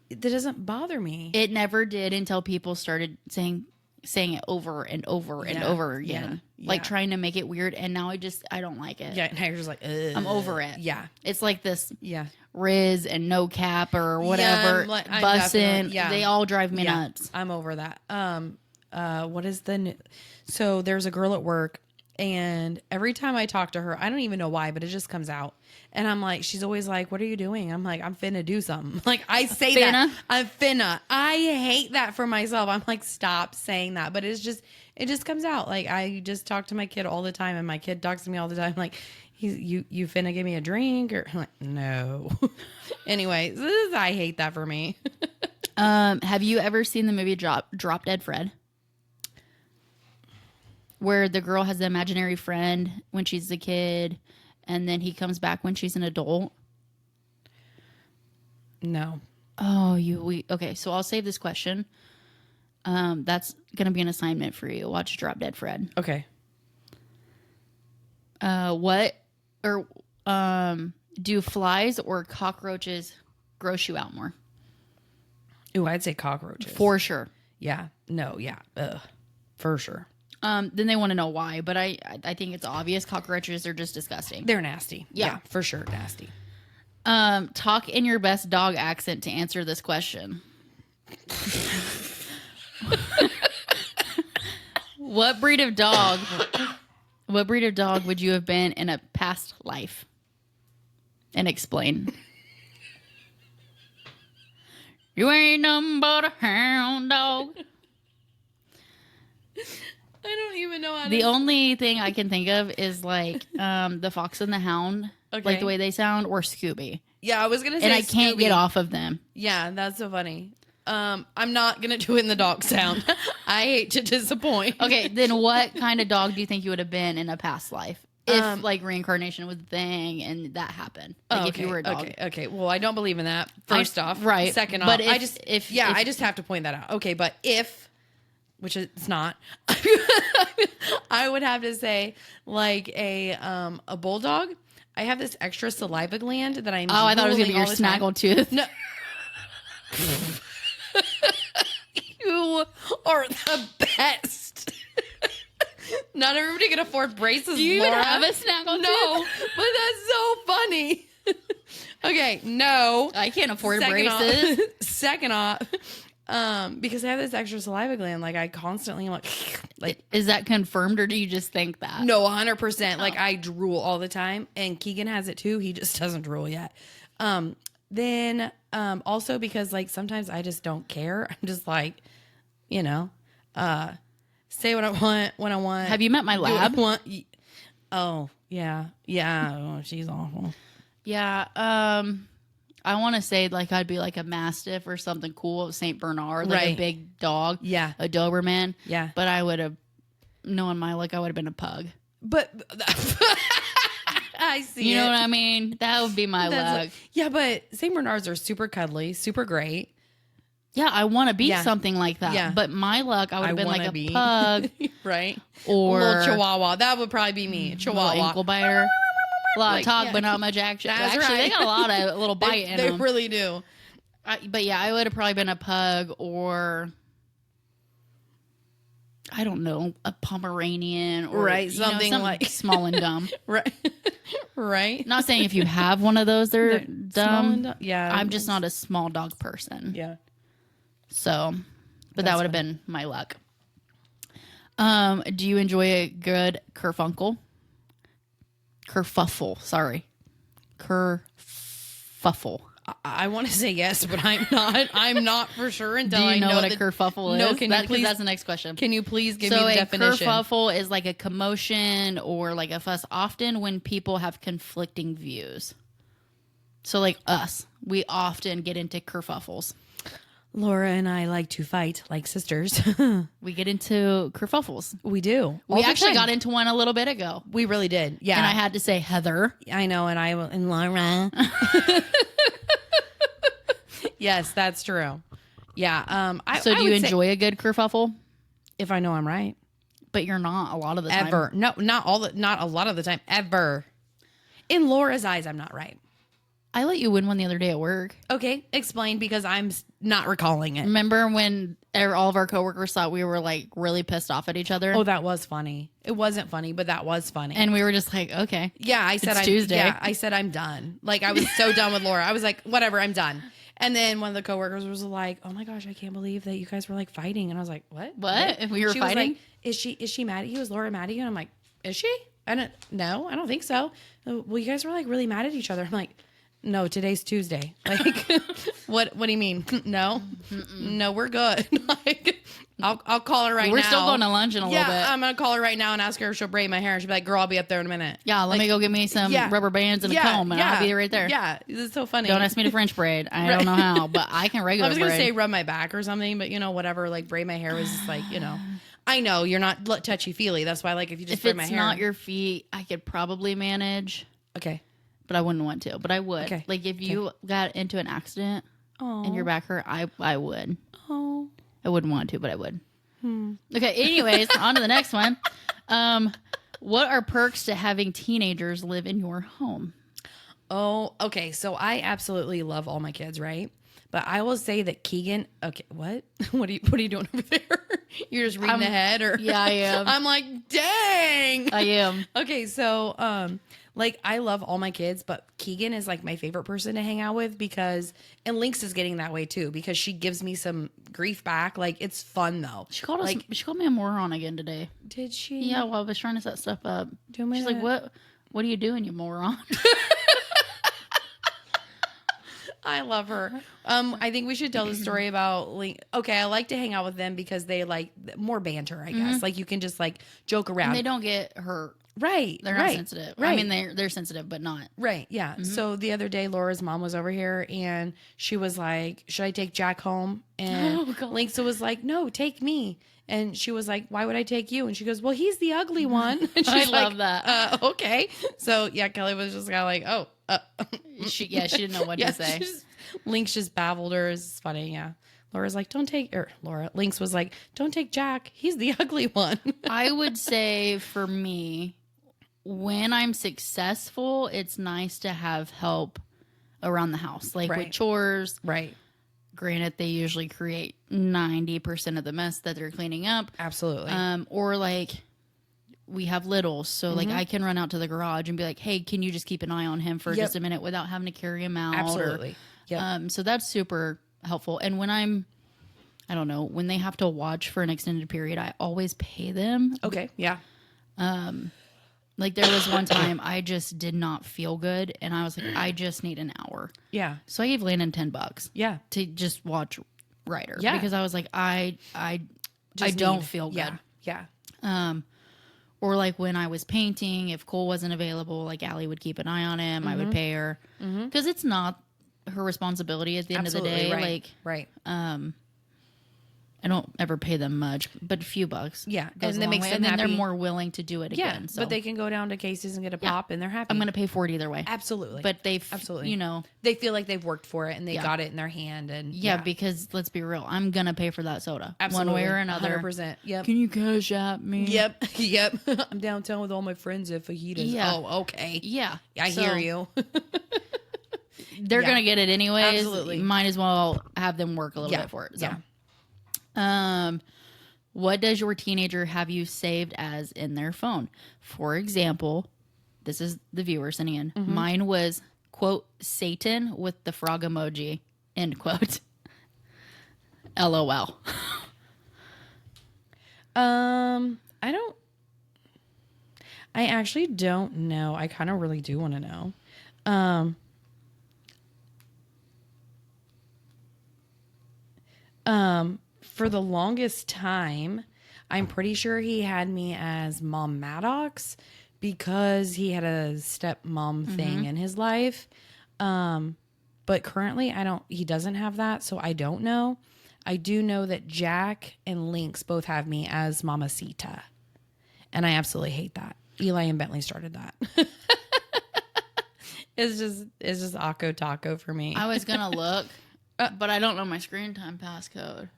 That doesn't bother me. It never did until people started saying it over and over and over again. Yeah. Like trying to make it weird, and now I don't like it. Yeah, now you're just like, ugh. I'm over it. Yeah. It's like this Yeah. Riz and no cap or whatever. Yeah, I'm bussin'. yeah. They all drive me nuts. I'm over that. What is so there's a girl at work, and every time I talk to her, I don't even know why, but it just comes out. And I'm like, she's always like, "What are you doing?" I'm like, "I'm finna do something." Like I say that. I'm finna. I hate that for myself. I'm like, stop saying that. But it just comes out. Like I just talk to my kid all the time, and my kid talks to me all the time. Like, you finna give me a drink? Or I'm like, no. Anyway, I hate that for me. Have you ever seen the movie Drop Dead Fred? Where the girl has the imaginary friend when she's a kid, and then he comes back when she's an adult. No. Oh, okay. So I'll save this question. That's gonna be an assignment for you. Watch Drop Dead Fred. Okay. Do flies or cockroaches gross you out more? Ooh, I'd say cockroaches. For sure. Yeah. No. Yeah. For sure. Then they want to know why, but I think it's obvious. Cockroaches are just disgusting. They're nasty. Yeah. For sure. Nasty. Talk in your best dog accent to answer this question. What breed of dog would you have been in a past life? And explain. You ain't nothing but a hound dog. I don't even know how The only thing I can think of is like the Fox and the Hound, like the way they sound, or Scooby. Yeah, I was gonna say, and I can't get off of them. Yeah, that's so funny. I'm not gonna do it in the dog sound. I hate to disappoint. Okay, then what kind of dog do you think you would have been in a past life? if like reincarnation was a thing and that happened, like if you were a dog. Okay. Well, I don't believe in that. First off, right. Second But off, I just have to point that out. Okay, but which it's not, I would have to say like a bulldog. I have this extra saliva gland that I'm. Oh, I thought it was gonna be your snaggle tooth. No. You are the best. Not everybody can afford braces. Do you Laura. even have a snaggle tooth? No, but that's so funny. Okay, no, I can't afford braces. Second off, because I have this extra saliva gland, like I constantly am like. Is that confirmed or do you just think that? No, 100%. Like I drool all the time, and Keegan has it too. He just doesn't drool yet. Then also because like sometimes I just don't care. I'm just like, say what I want when I want. Have you met my lab? Oh yeah. Oh, she's awful. Yeah. I want to say like I'd be like a Mastiff or something cool, Saint Bernard, like a big dog. Yeah. A Doberman. Yeah. But I would have, knowing my luck, I would have been a pug. But I see. You know what I mean? That would be my luck. Yeah, but Saint Bernards are super cuddly, super great. Yeah, I want to be something like that. Yeah. But my luck, I would have been like a pug. Right. Or a little chihuahua. That would probably be me. Chihuahua. Ankle biter. A lot of talk, but not much action. That's Actually, right. they got a lot of little bite in them. They really do. But yeah, I would have probably been a pug or, I don't know, a Pomeranian or something like small and dumb. Right. Not saying if you have one of those, they're dumb. Yeah. I'm just not a small dog person. Yeah. So, but that would have been my luck. Do you enjoy a good kerfuffle? Kerfuffle, sorry. Kerfuffle. I want to say yes, but I'm not. I'm not for sure until I know what a the kerfuffle is. No, can you please? That's the next question. Can you please give me the definition? So a kerfuffle is like a commotion or like a fuss, often when people have conflicting views. So like us, we often get into kerfuffles. Laura and I like to fight like sisters. We get into kerfuffles. We do. We actually got into one a little bit ago. We really did. Yeah. And I had to say Heather. I know, and Laura. Yes, that's true. Yeah. So do you enjoy a good kerfuffle? If I know I'm right. But you're not a lot of the time. Ever. No, not a lot of the time. Ever. In Laura's eyes, I'm not right. I let you win one the other day at work. Okay, explain, because I'm not recalling it. Remember when all of our coworkers thought we were like really pissed off at each other? Oh, that was funny. It wasn't funny, but that was funny. And we were just like, okay. Yeah, I said it's Tuesday. Yeah, I said I'm done. Like I was so done with Laura. I was like, whatever, I'm done. And then one of the coworkers was like, "Oh my gosh, I can't believe that you guys were like fighting." And I was like, "What? What? If we were she fighting? Was like, is she mad at you? Is Laura mad at you?" And I'm like, "Is she? I don't think so." Well, you guys were like really mad at each other. I'm like, "No, today's Tuesday." Like, what do you mean? No, no, we're good. Like, I'll call her right now. We're still going to lunch in a little bit. Yeah, I'm gonna call her right now and ask her if she'll braid my hair. And she'll be like, "Girl, I'll be up there in a minute." Yeah, let me go get me some rubber bands and a comb, and I'll be right there. Yeah, it's so funny. Don't ask me to French braid. I don't know how, but I can regular I was gonna braid. say rub my back or something, but whatever. Like braid my hair was just like I know you're not touchy feely. That's why like if you just braid my hair. If it's not your feet, I could probably manage. Okay. But I wouldn't want to. But I would. Okay. Like if you got into an accident and your back hurt, I would. Oh. I wouldn't want to, but I would. Okay. Anyways, on to the next one. What are perks to having teenagers live in your home? Oh, okay. So I absolutely love all my kids, right? But I will say that Keegan. Okay, what? What are you doing over there? You're just reading ahead, or yeah, I am. I'm like, dang, I am. Okay, so like I love all my kids, but Keegan is like my favorite person to hang out with because, and Lynx is getting that way too because she gives me some grief back. Like it's fun though. She called us. She called me a moron again today. Did she? Yeah, while I was trying to set stuff up. She's like, "What are you doing, you moron?" I love her. I think we should tell the story about Link. Okay, I like to hang out with them because they like more banter, I guess. Like you can just like joke around. And they don't get hurt. Right. They're not right, sensitive. Right. I mean, they're sensitive, but not. Right. Yeah. So the other day, Laura's mom was over here and she was like, should I take Jack home? And Oh, God. Linksa was like, no, take me. And she was like, why would I take you? And she goes, well, he's the ugly one. And I she's love like, that. Okay. So yeah, Kelly was just kind of like, oh, She didn't know what to say. Lynx just babbled her. It's funny. Yeah. Laura's like, Lynx was like, don't take Jack. He's the ugly one. I would say for me, when I'm successful, it's nice to have help around the house, like with chores. Right. Granted, they usually create 90% of the mess that they're cleaning up. Absolutely. Or like we have littles, so like I can run out to the garage and be like, "Hey, can you just keep an eye on him for just a minute without having to carry him out?" Absolutely. So that's super helpful. And when I don't know, when they have to watch for an extended period, I always pay them. Okay. Yeah. Like there was one time I just did not feel good, and I was like, I just need an hour. Yeah. So I gave Landon $10. Yeah. To just watch Ryder. Yeah. Because I was like, I don't feel good. Yeah. Or like when I was painting, if Cole wasn't available, like Allie would keep an eye on him. I would pay her because it's not her responsibility at the end of the day. Right. Like, I don't ever pay them much, but a few bucks. Yeah, goes and that a long makes way. them And then happy. they're more willing to do it again. So. But they can go down to Casey's and get a pop, and they're happy. I'm going to pay for it either way. Absolutely. But they've, Absolutely. you know. They feel like they've worked for it, and they got it in their hand. And Yeah, because let's be real. I'm going to pay for that soda. Absolutely. One way or another. 100%. Yep. Can you cash at me? Yep. Yep. I'm downtown with all my friends at Fajitas. Yeah. Oh, okay. Yeah. I hear you. They're going to get it anyways. Absolutely. You might as well have them work a little bit for it. So. Yeah. What does your teenager have you saved as in their phone? For example, this is the viewer sending in. Mine was, quote, Satan with the frog emoji, end quote. LOL. I actually don't know. I kind of really do want to know. For the longest time, I'm pretty sure he had me as Mom Maddox because he had a stepmom thing in his life. But currently he doesn't have that, so I don't know. I do know that Jack and Lynx both have me as Mamacita. And I absolutely hate that. Eli and Bentley started that. It's just Akko Taco for me. I was going to look, but I don't know my screen time passcode.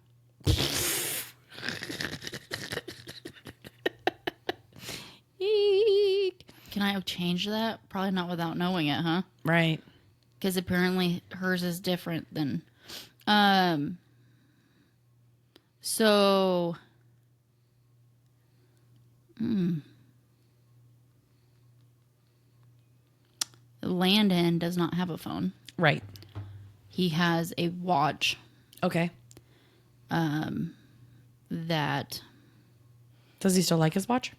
Can I change that? Probably not without knowing it, huh? Right. Because apparently hers is different than... So... Landon does not have a phone. Right. He has a watch Okay. that Does he still like his watch?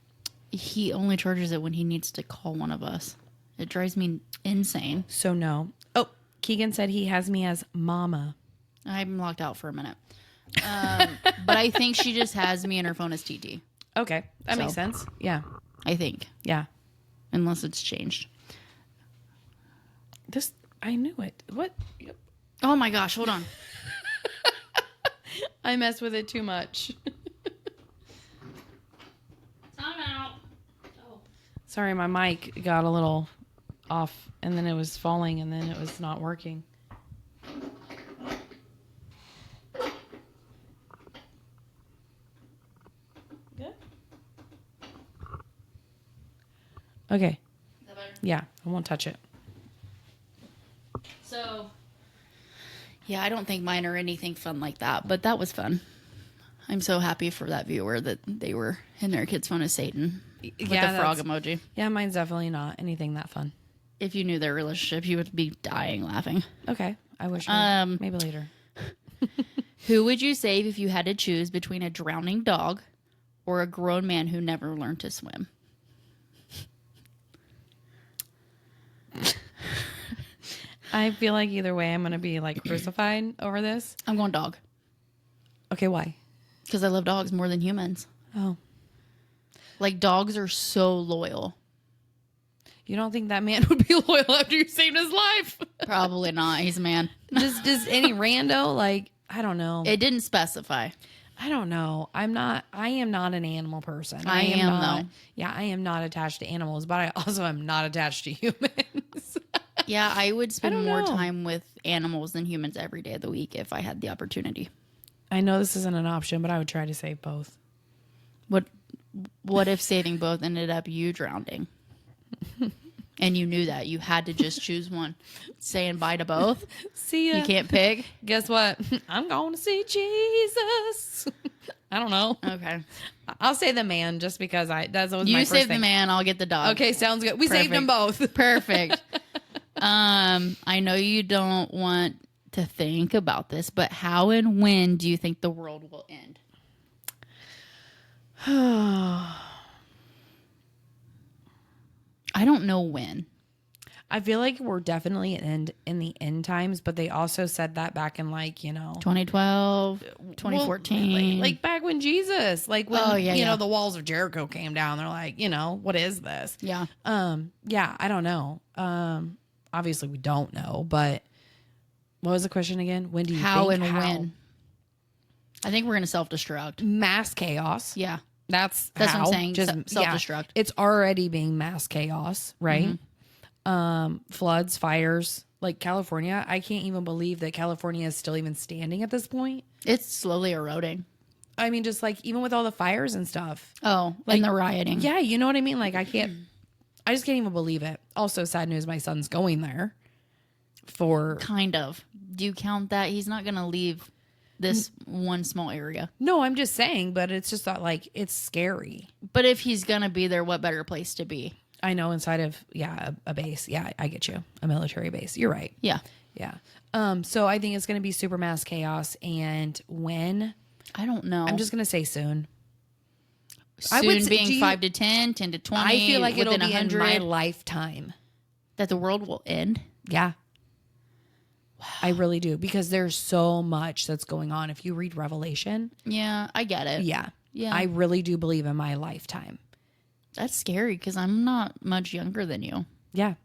he only charges it when he needs to call one of us. It drives me insane. So no. Oh, Keegan said he has me as Mama. I'm locked out for a minute. But I think she just has me and her phone as TT. Okay. That makes So. sense. Yeah. I think. Yeah. Unless it's changed. I knew it. What? Yep. Oh my gosh, hold on. I mess with it too much. Time out. Oh. Sorry, my mic got a little off and then it was falling and then it was not working. Good? Okay. Is that better? Yeah, I won't touch it. So, yeah, I don't think mine are anything fun like that, but that was fun. I'm so happy for that viewer that they were in their kid's phone as Satan with the frog emoji. Yeah, mine's definitely not anything that fun. If you knew their relationship, you would be dying laughing. Okay, I wish I would. Maybe later. Who would you save if you had to choose between a drowning dog or a grown man who never learned to swim? I feel like either way I'm going to be like crucified over this. I'm going dog. Okay, why? Because I love dogs more than humans. Oh. Like, dogs are so loyal. You don't think that man would be loyal after you saved his life? Probably not. He's a man. Just any rando, like, I don't know. It didn't specify. I don't know. I am not an animal person. I am not, though. Yeah, I am not attached to animals, but I also am not attached to humans. Yeah, I would spend don't more know. time with animals than humans every day of the week if I had the opportunity. I know this isn't an option, but I would try to save both. What if saving both ended up you drowning? And you knew that. You had to just choose one. Saying bye to both. See ya. You can't pick. Guess what? I'm going to see Jesus. I don't know. Okay. I'll say the man just because that's always my You first save thing. the man, I'll get the dog. Okay, sounds good. We saved them both. Perfect. I know you don't want to think about this, but how and when do you think the world will end? I don't know when. I feel like we're definitely in the end times, but they also said that back in 2012, 2014. like back when Jesus, like when yeah. the walls of Jericho came down. They're like, what is this? Yeah. Yeah, I don't know. Obviously we don't know, but what was the question again? When do you How think and when? I think we're going to self-destruct. mass chaos? Yeah. That's what how. I'm saying. Just Self-destruct. It's already being mass chaos, right? Floods, fires, like California. I can't even believe that California is still even standing at this point. It's slowly eroding. I mean, just like even with all the fires and stuff. Oh, and the rioting. Yeah, you know what I mean? Like I just can't even believe it. Also, sad news, my son's going there for Kind of. Do you count that? He's not going to leave this one small area. No, I'm just saying, but it's just that it's scary. But if he's going to be there, what better place to be? I know, inside of a base. Yeah, I get you. A military base. You're right. Yeah. Yeah. So I think it's going to be super mass chaos. And when? I don't know. I'm just going to say soon. Soon being 5 to 10, 10 to 20. I feel like it'll within be 100, in my lifetime. that the world will end. Yeah. Wow. I really do, because there's so much that's going on. If you read Revelation. Yeah, I get it. Yeah. Yeah. I really do believe in my lifetime. That's scary because I'm not much younger than you. Yeah.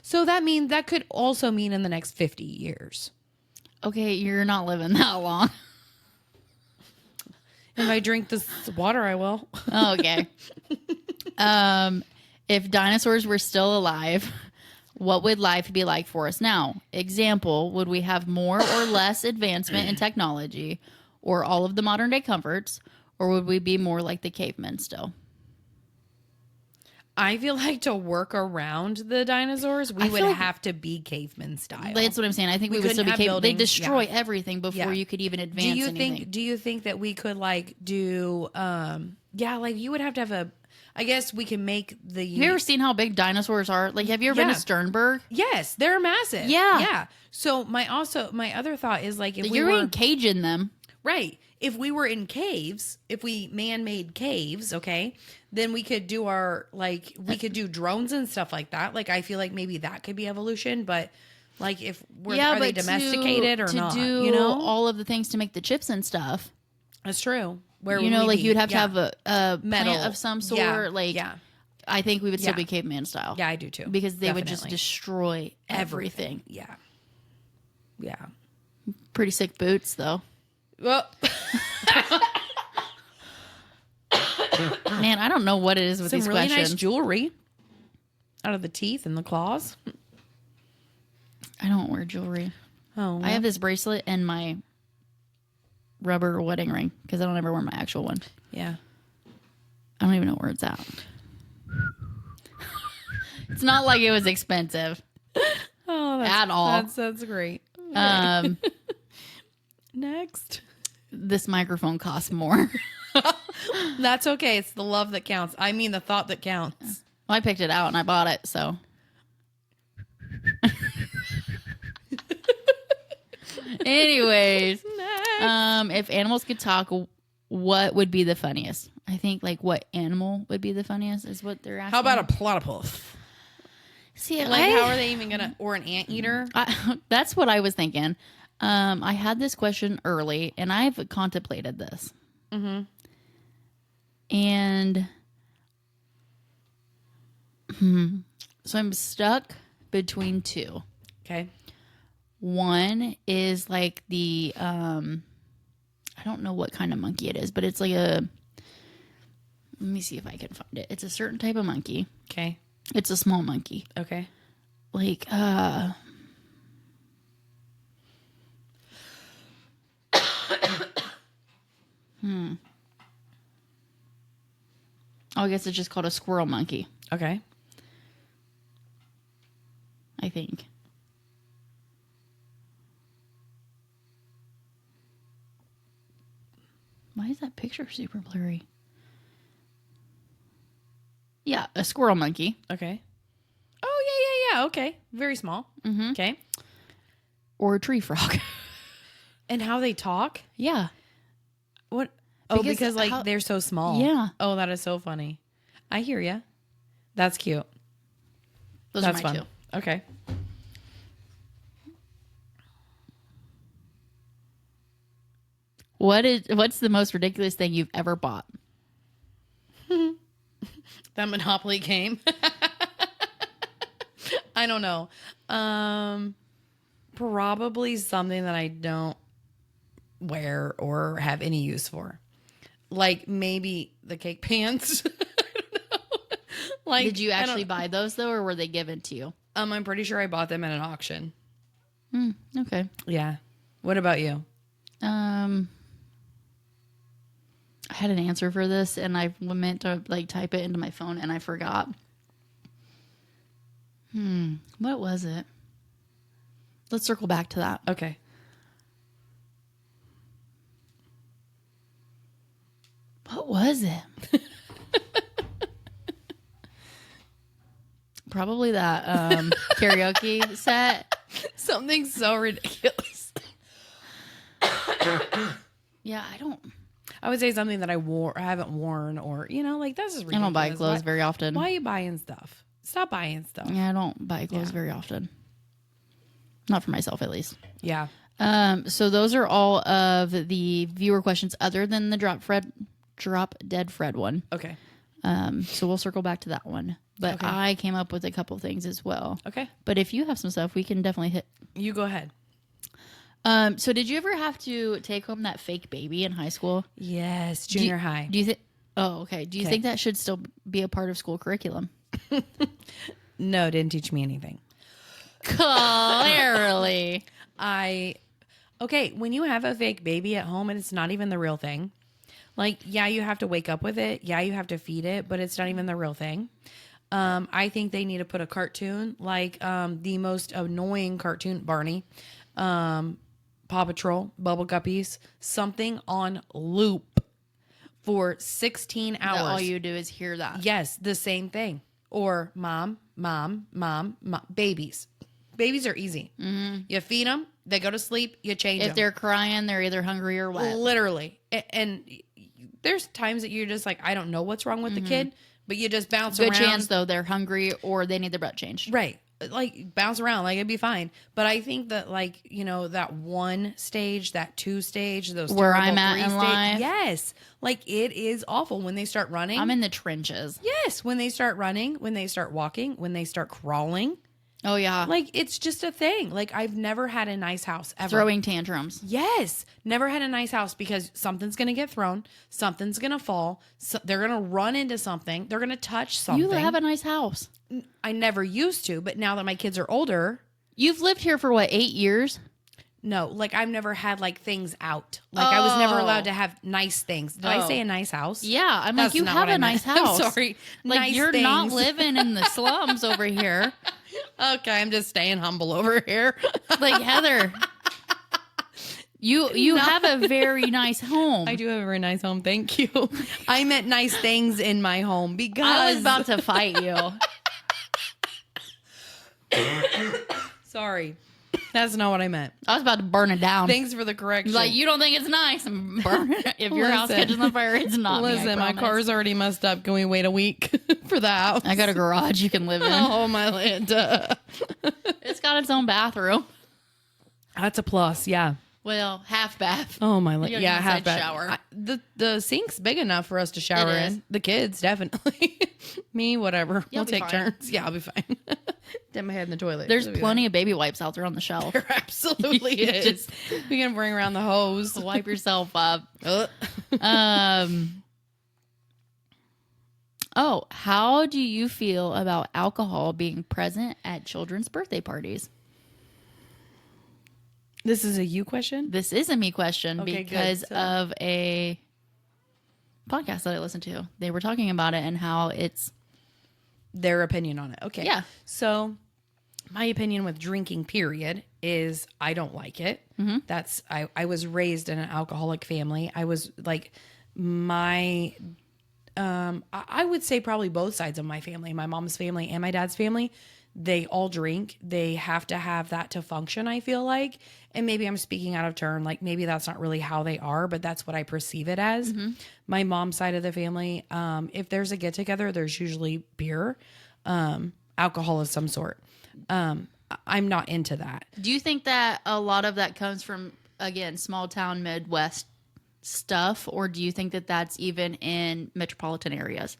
So that could also mean in the next 50 years. Okay, you're not living that long. If I drink this water, I will. Okay. If dinosaurs were still alive, what would life be like for us now? Example, would we have more or less advancement in technology or all of the modern day comforts, or would we be more like the cavemen still? I feel like to work around the dinosaurs, we would have to be caveman style. That's what I'm saying. I think we would still be cavemen. They destroy everything before you could even advance anything. Do you think that we could do, you would have to have I guess we can make the... Have you ever seen how big dinosaurs are? Like, have you ever been to Sternberg? Yes, they're massive. Yeah. Yeah. So my other thought is if you're in cage in them. Right. If we were in caves, if we man-made caves, okay, then we could do we could do drones and stuff like that. Like, I feel like maybe that could be evolution, but if are they domesticated or not? To do all of the things to make the chips and stuff. That's true. Where you'd have to have a metal plant of some sort. I think we would still be caveman style. Yeah, I do too. Because they would just destroy everything. Yeah. Yeah. Pretty sick boots, though. Well, man, I don't know what it is with these really questions. Nice jewelry out of the teeth and the claws. I don't wear jewelry. Oh, well. I have this bracelet and my rubber wedding ring because I don't ever wear my actual one. Yeah. I don't even know where it's at. It's not like it was expensive. Oh, at all. That's great. Next. This microphone costs more. That's okay. It's the love that counts. I mean, the thought that counts. Well, I picked it out and I bought it, so. Anyways, if animals could talk, what would be the funniest? I think what animal would be the funniest is what they're asking. How about a platypus? See, how are they even gonna? Or an anteater? That's what I was thinking. I had this question early, and I've contemplated this. Mm-hmm. And So I'm stuck between two. Okay. One is like the I don't know what kind of monkey it is, but it's like a, let me see if I can find it. It's a certain type of monkey. Okay. It's a small monkey. Okay. Like Oh, I guess it's just called a squirrel monkey, Okay. I think. Why is that picture super blurry? Yeah, a squirrel monkey. Okay. Oh, yeah. Okay. Very small. Mm-hmm. Okay. Or a tree frog. And how they talk? Yeah. What? Oh, Because because like how- they're so small. Yeah. Oh, that is so funny. I hear ya. That's cute. Those That's are my fun. two. Okay. What's the most ridiculous thing you've ever bought? That Monopoly game. I don't know. Probably something that I don't wear or have any use for. Like maybe the cake pans. I don't know. Like, Did you actually buy those though, or were they given to you? I'm pretty sure I bought them at an auction. Okay. Yeah. What about you? I had an answer for this, and I meant to like type it into my phone, and I forgot. What was it? Let's circle back to that. Okay. What was it? Probably that karaoke set. Something so ridiculous. Yeah, I would say something that I haven't worn, or like this is ridiculous. I don't buy clothes very often. Why are you buying stuff? Stop buying stuff. Yeah, I don't buy clothes very often. Not for myself, at least. Yeah. So those are all of the viewer questions, other than the drop dead Fred one. Okay. So we'll circle back to that one. But Okay. I came up with a couple things as well. Okay. But if you have some stuff, we can definitely hit. You go ahead. So did you ever have to take home that fake baby in high school? Yes, junior high. Do you think? Oh, okay. Do you Okay. think that should still be a part of school curriculum? No, didn't teach me anything. Clearly. Okay, when you have a fake baby at home and it's not even the real thing, like, yeah, you have to wake up with it. Yeah, you have to feed it, but it's not even the real thing. I think they need to put a cartoon, like the most annoying cartoon, Barney, Paw Patrol, Bubble Guppies, something on loop for 16 hours. That all you do is hear that. Yes, the same thing. Or mom, babies. Babies are easy. Mm-hmm. You feed them, they go to sleep, you change them. If they're crying, they're either hungry or wet. Literally. And there's times that you're just like, I don't know what's wrong with the kid, but you just bounce Good around. chance, though, they're hungry or they need their butt changed. Right. Like, bounce around, like, it'd be fine. But I think that, like, that 1 stage, that 2 stage, those Where terrible I'm at 3 in life. Yes. Like, it is awful when they start running. I'm in the trenches. Yes. When they start running, when they start walking, when they start crawling. Oh, yeah. Like, it's just a thing. Like, I've never had a nice house ever. Throwing tantrums. Yes. Never had a nice house because something's going to get thrown. Something's going to fall. So they're going to run into something. They're going to touch something. You have a nice house. I never used to, but now that my kids are older. You've lived here for what, 8 years? No, like I've never had like things out. Like I was never allowed to have nice things. Did I say a nice house? Yeah. I'm That's like, you not have what I a nice meant. I'm house. sorry. Like, Nice you're not things. living in the slums over here. Okay, I'm just staying humble over here. Like, Heather, you have a very nice home. I do have a very nice home. Thank you. I meant nice things in my home because I was about to fight you. Sorry. That's not what I meant. I was about to burn it down. Thanks for the correction. Like, you don't think it's nice. I'm burning it. If your house Listen. catches on fire, it's not me, I Listen, my promise. car's already messed up. Can we wait a week for the house? I got a garage you can live in. Oh, my Linda. It's got its own bathroom. That's a plus, yeah. Well, half bath. Oh, my You Linda. got Yeah, an half inside that. shower. The sink's big enough for us to shower It is. in. The kids, definitely. Me, whatever. You'll we'll be take fine. turns. Yeah, I'll be fine. Dip my head in the toilet. There's plenty of baby wipes out there on the shelf. There absolutely is. Just We can bring around the hose. wipe yourself up. Oh, how do you feel about alcohol being present at children's birthday parties? This is a you question? This is a me question Okay, because good. So- of a podcast that I listened to. They were talking about it and how it's Their opinion on it. Okay. Yeah. So my opinion with drinking, period, is I don't like it. That's I was raised in an alcoholic family. I was like my I would say probably both sides of my family, my mom's family and my dad's family, they all drink. They have to have that to function, I feel like. And maybe I'm speaking out of turn. Like maybe that's not really how they are, but that's what I perceive it as. My mom's side of the family, if there's a get together, there's usually beer, alcohol of some sort. I'm not into that. Do you think that a lot of that comes from, again, small town Midwest stuff, or do you think that that's even in metropolitan areas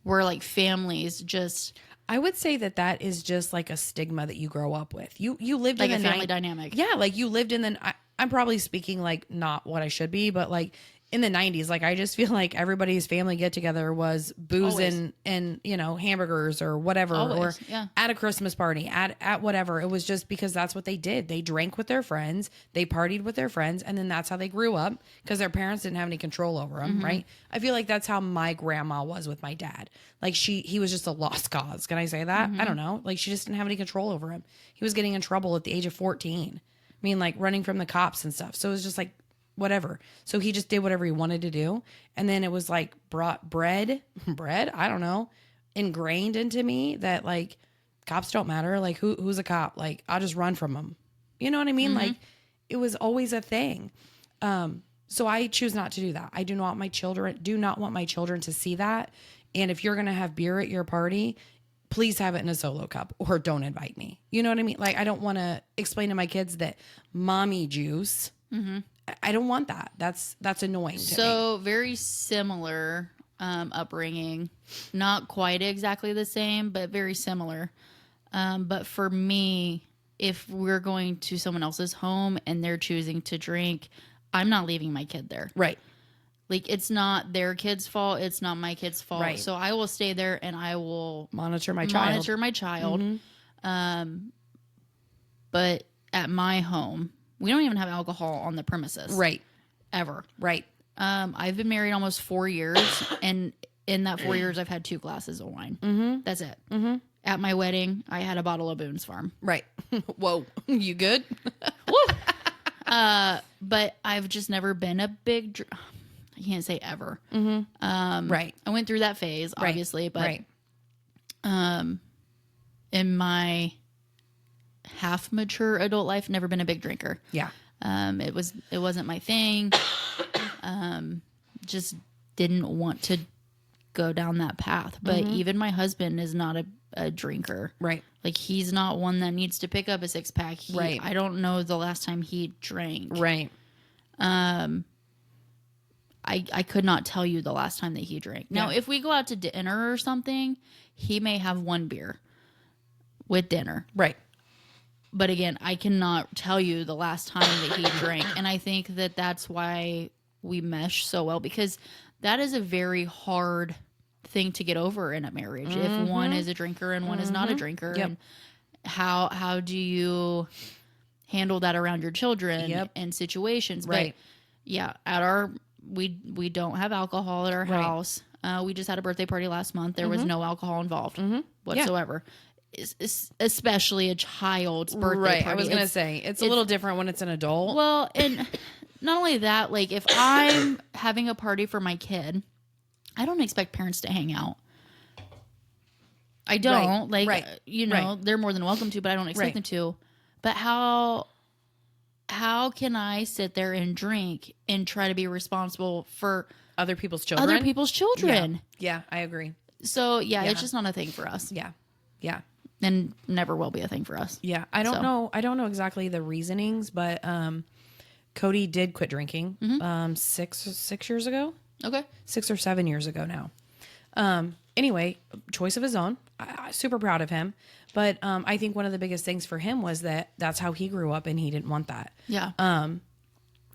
where like families just I would say that that is just like a stigma that you grow up with. You lived like in a the family dynamic? Yeah, like you lived in the. I'm probably speaking like not what I should be, but like in the 90s, like I just feel like everybody's family get together was booze Always. and hamburgers or whatever, Always, or yeah. at a Christmas party, at whatever. It was just because that's what they did. They drank with their friends, they partied with their friends, and then that's how they grew up because their parents didn't have any control over them, right? I feel like that's how my grandma was with my dad. Like he was just a lost cause. Can I say that? I don't know. Like she just didn't have any control over him. He was getting in trouble at the age of 14. I mean, like running from the cops and stuff. So it was just like whatever. So he just did whatever he wanted to do. And then it was like brought bread, I don't know, ingrained into me that like cops don't matter. Like who's a cop? Like I'll just run from them. You know what I mean? Like it was always a thing. So I choose not to do that. I do not want my children to see that. And if you're going to have beer at your party, please have it in a solo cup or don't invite me. You know what I mean? Like I don't want to explain to my kids that mommy juice. I don't want that. That's annoying to me. So very similar upbringing, not quite exactly the same, but very similar. But for me, if we're going to someone else's home and they're choosing to drink, I'm not leaving my kid there. Right. Like it's not their kid's fault. It's not my kid's fault. Right. So I will stay there and I will Monitor my child. But at my home, we don't even have alcohol on the premises. Right. Ever. Right. I've been married almost 4 years, and in that 4 years, I've had 2 glasses of wine. That's it. At my wedding, I had a bottle of Boone's Farm. Right. Whoa. You good? But I've just never been a big. I can't say ever. Right. I went through that phase, obviously, but Right. in my half mature adult life, never been a big drinker. Yeah. It wasn't my thing. Just didn't want to go down that path. But even my husband is not a drinker. Right. Like he's not one that needs to pick up a 6-pack. Right. I don't know the last time he drank. Right. I could not tell you the last time that he drank. Now, if we go out to dinner or something, he may have 1 beer with dinner. Right. But again, I cannot tell you the last time that he drank. And I think that that's why we mesh so well, because that is a very hard thing to get over in a marriage. If one is a drinker and one is not a drinker. Yep. And how do you handle that around your children and situations? Right. But yeah, we don't have alcohol at our house. We just had a birthday party last month. There was no alcohol involved whatsoever. Especially a child's birthday party. I was going to say, it's a little different when it's an adult. Well, and not only that, like if I'm having a party for my kid, I don't expect parents to hang out. I don't. They're more than welcome to, but I don't expect them to. But how can I sit there and drink and try to be responsible for other people's children? Yeah, I agree. So, it's just not a thing for us. Yeah. Yeah. And never will be a thing for us. Yeah. I don't know exactly the reasonings, but Cody did quit drinking 6 years ago. Okay. 6 or 7 years ago now. Anyway, choice of his own. super proud of him. But I think one of the biggest things for him was that that's how he grew up, and he didn't want that. Yeah.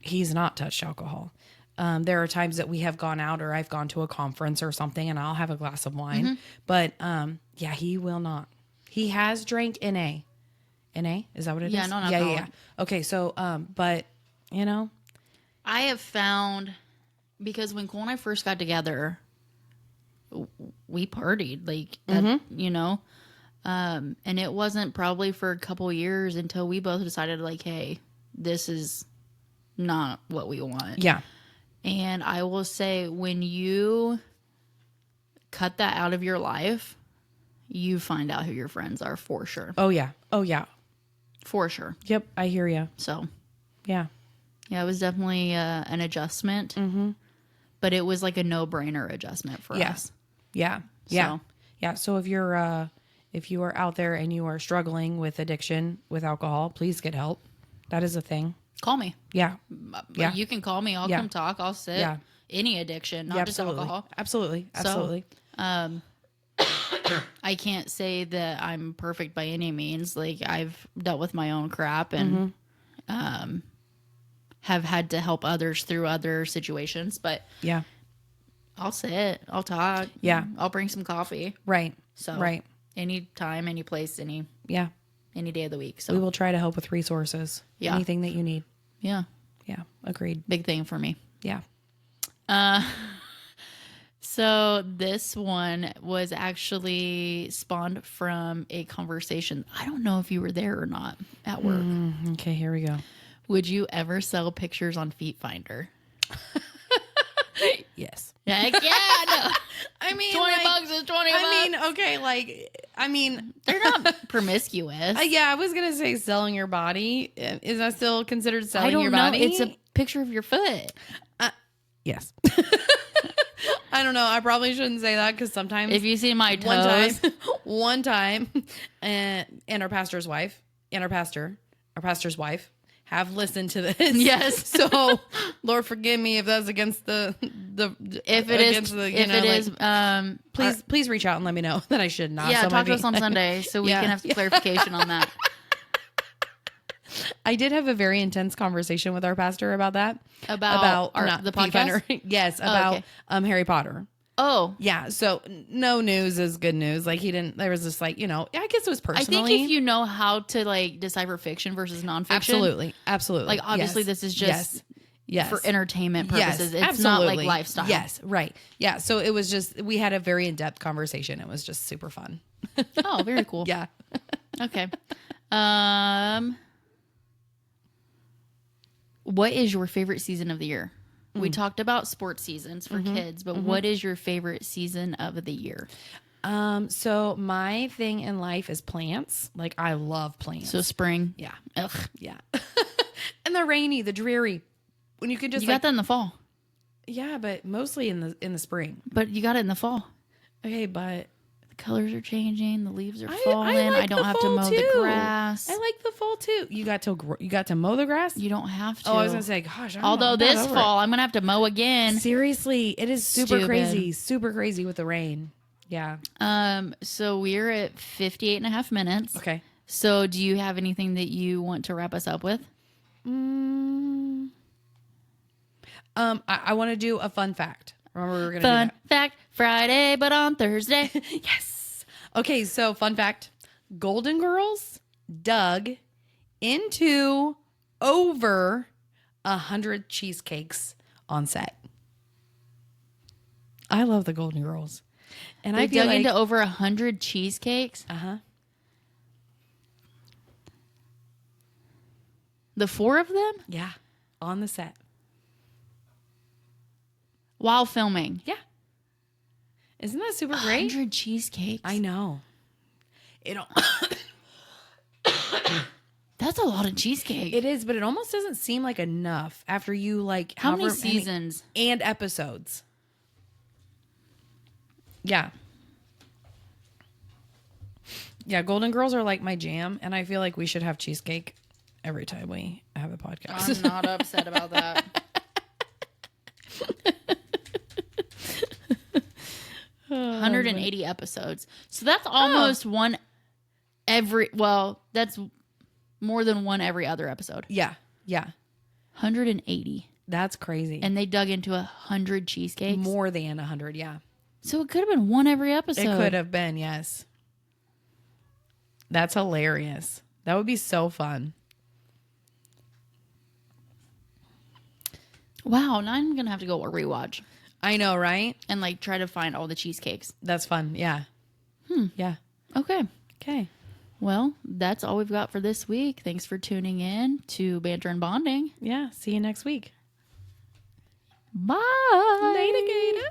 He's not touched alcohol. There are times that we have gone out, or I've gone to a conference or something, and I'll have a glass of wine. But yeah, he will not. He has drank NA. NA? Is that what it is? Yeah, non-alcoholic. Yeah. Okay, so, but, you know. I have found, because when Cole and I first got together, we partied, like, you know, and it wasn't probably for a couple years until we both decided, like, hey, this is not what we want. Yeah. And I will say, when you cut that out of your life, you find out who your friends are for sure. Oh, yeah. Oh, yeah. For sure. Yep, I hear you. So, yeah. Yeah, it was definitely an adjustment. But it was like a no-brainer adjustment for us. Yeah. Yeah. So. Yeah. So if you are out there and you are struggling with addiction with alcohol, please get help. That is a thing. Call me. Yeah. Yeah. You can call me. I'll come talk. I'll sit. Yeah. Any addiction, not just alcohol. Absolutely. Absolutely. So, I can't say that I'm perfect by any means. Like, I've dealt with my own crap and have had to help others through other situations. But yeah, I'll sit. I'll talk. Yeah. I'll bring some coffee. Right. So right. Anytime, any place, any day of the week. So we will try to help with resources. Yeah. Anything that you need. Yeah. Yeah. Agreed. Big thing for me. Yeah. So this one was actually spawned from a conversation. I don't know if you were there or not at work. Okay, here we go. Would you ever sell pictures on Feet Finder? Yes. Heck yeah, no. I mean, $20 is $20. I mean, okay, They're not promiscuous. yeah, I was gonna say selling your body. Is that still considered I selling don't your know. body? It's a picture of your foot. Yes. I don't know. I probably shouldn't say that because sometimes If you see my toes, one time, and our pastor's wife and our pastor's wife have listened to this. Yes. So, Lord, forgive me if that's against the if it is, please reach out and let me know that I should not. yeah, sell my talk to us feet. on Sunday so we Yeah. can have some clarification on that. I did have a very intense conversation with our pastor about that. About the Feet podcast? Finder. Yes, about okay. Harry Potter. Oh, Yeah, so no news is good news. Like there was just like, I guess it was personally. I think if you know how to like decipher fiction versus nonfiction, Absolutely. Like obviously Yes. this is just Yes. for entertainment purposes. Yes, It's not like lifestyle. Yes, right. Yeah, so it was just, we had a very in-depth conversation. It was just super fun. Oh, very cool. Yeah. Okay. What is your favorite season of the year? We talked about sports seasons for kids, but what is your favorite season of the year? So my thing in life is plants. Like I love plants. So spring. Yeah. Ugh. Yeah. And the rainy, the dreary. When you can just You got that in the fall. Yeah, but mostly in the spring. But you got it in the fall. Okay, but The colors are changing. The leaves are I falling. like I don't the have to fall mow too. the grass. I like the fall too. You got to mow the grass? You don't have to. Oh, I was gonna say, gosh. Although this fall, I'm gonna have to mow again. Seriously, it is super Stupid. super crazy with the rain. Yeah. So we're at 58 and a half minutes. Okay. So do you have anything that you want to wrap us up with? I want to do a fun fact. Remember, we were gonna Fun do that. fact Friday, but on Thursday. Yes. Okay, so fun fact: Golden Girls dug into over 100 cheesecakes on set. I love the Golden Girls, and They I feel dug like into over 100 cheesecakes. The four of them yeah, on the set. while filming. Yeah. Isn't that super great? 100 cheesecakes. I know. That's a lot of cheesecake. It is, but it almost doesn't seem like enough after you like How many however seasons? and episodes. Yeah. Yeah, Golden Girls are like my jam, and I feel like we should have cheesecake every time we have a podcast. I'm not upset about that. 180 episodes. So that's almost one every, well, that's more than one every other episode. Yeah. Yeah. 180. That's crazy. And they dug into 100 cheesecakes. More than 100, yeah. So it could have been one every episode. It could have been, yes. That's hilarious. That would be so fun. Wow, now I'm going to have to go rewatch. I know, right? And like try to find all the cheesecakes. That's fun, yeah. Yeah. Okay. Okay. Well, that's all we've got for this week. Thanks for tuning in to Banter and Bonding. Yeah. See you next week. Bye. Later, Gator.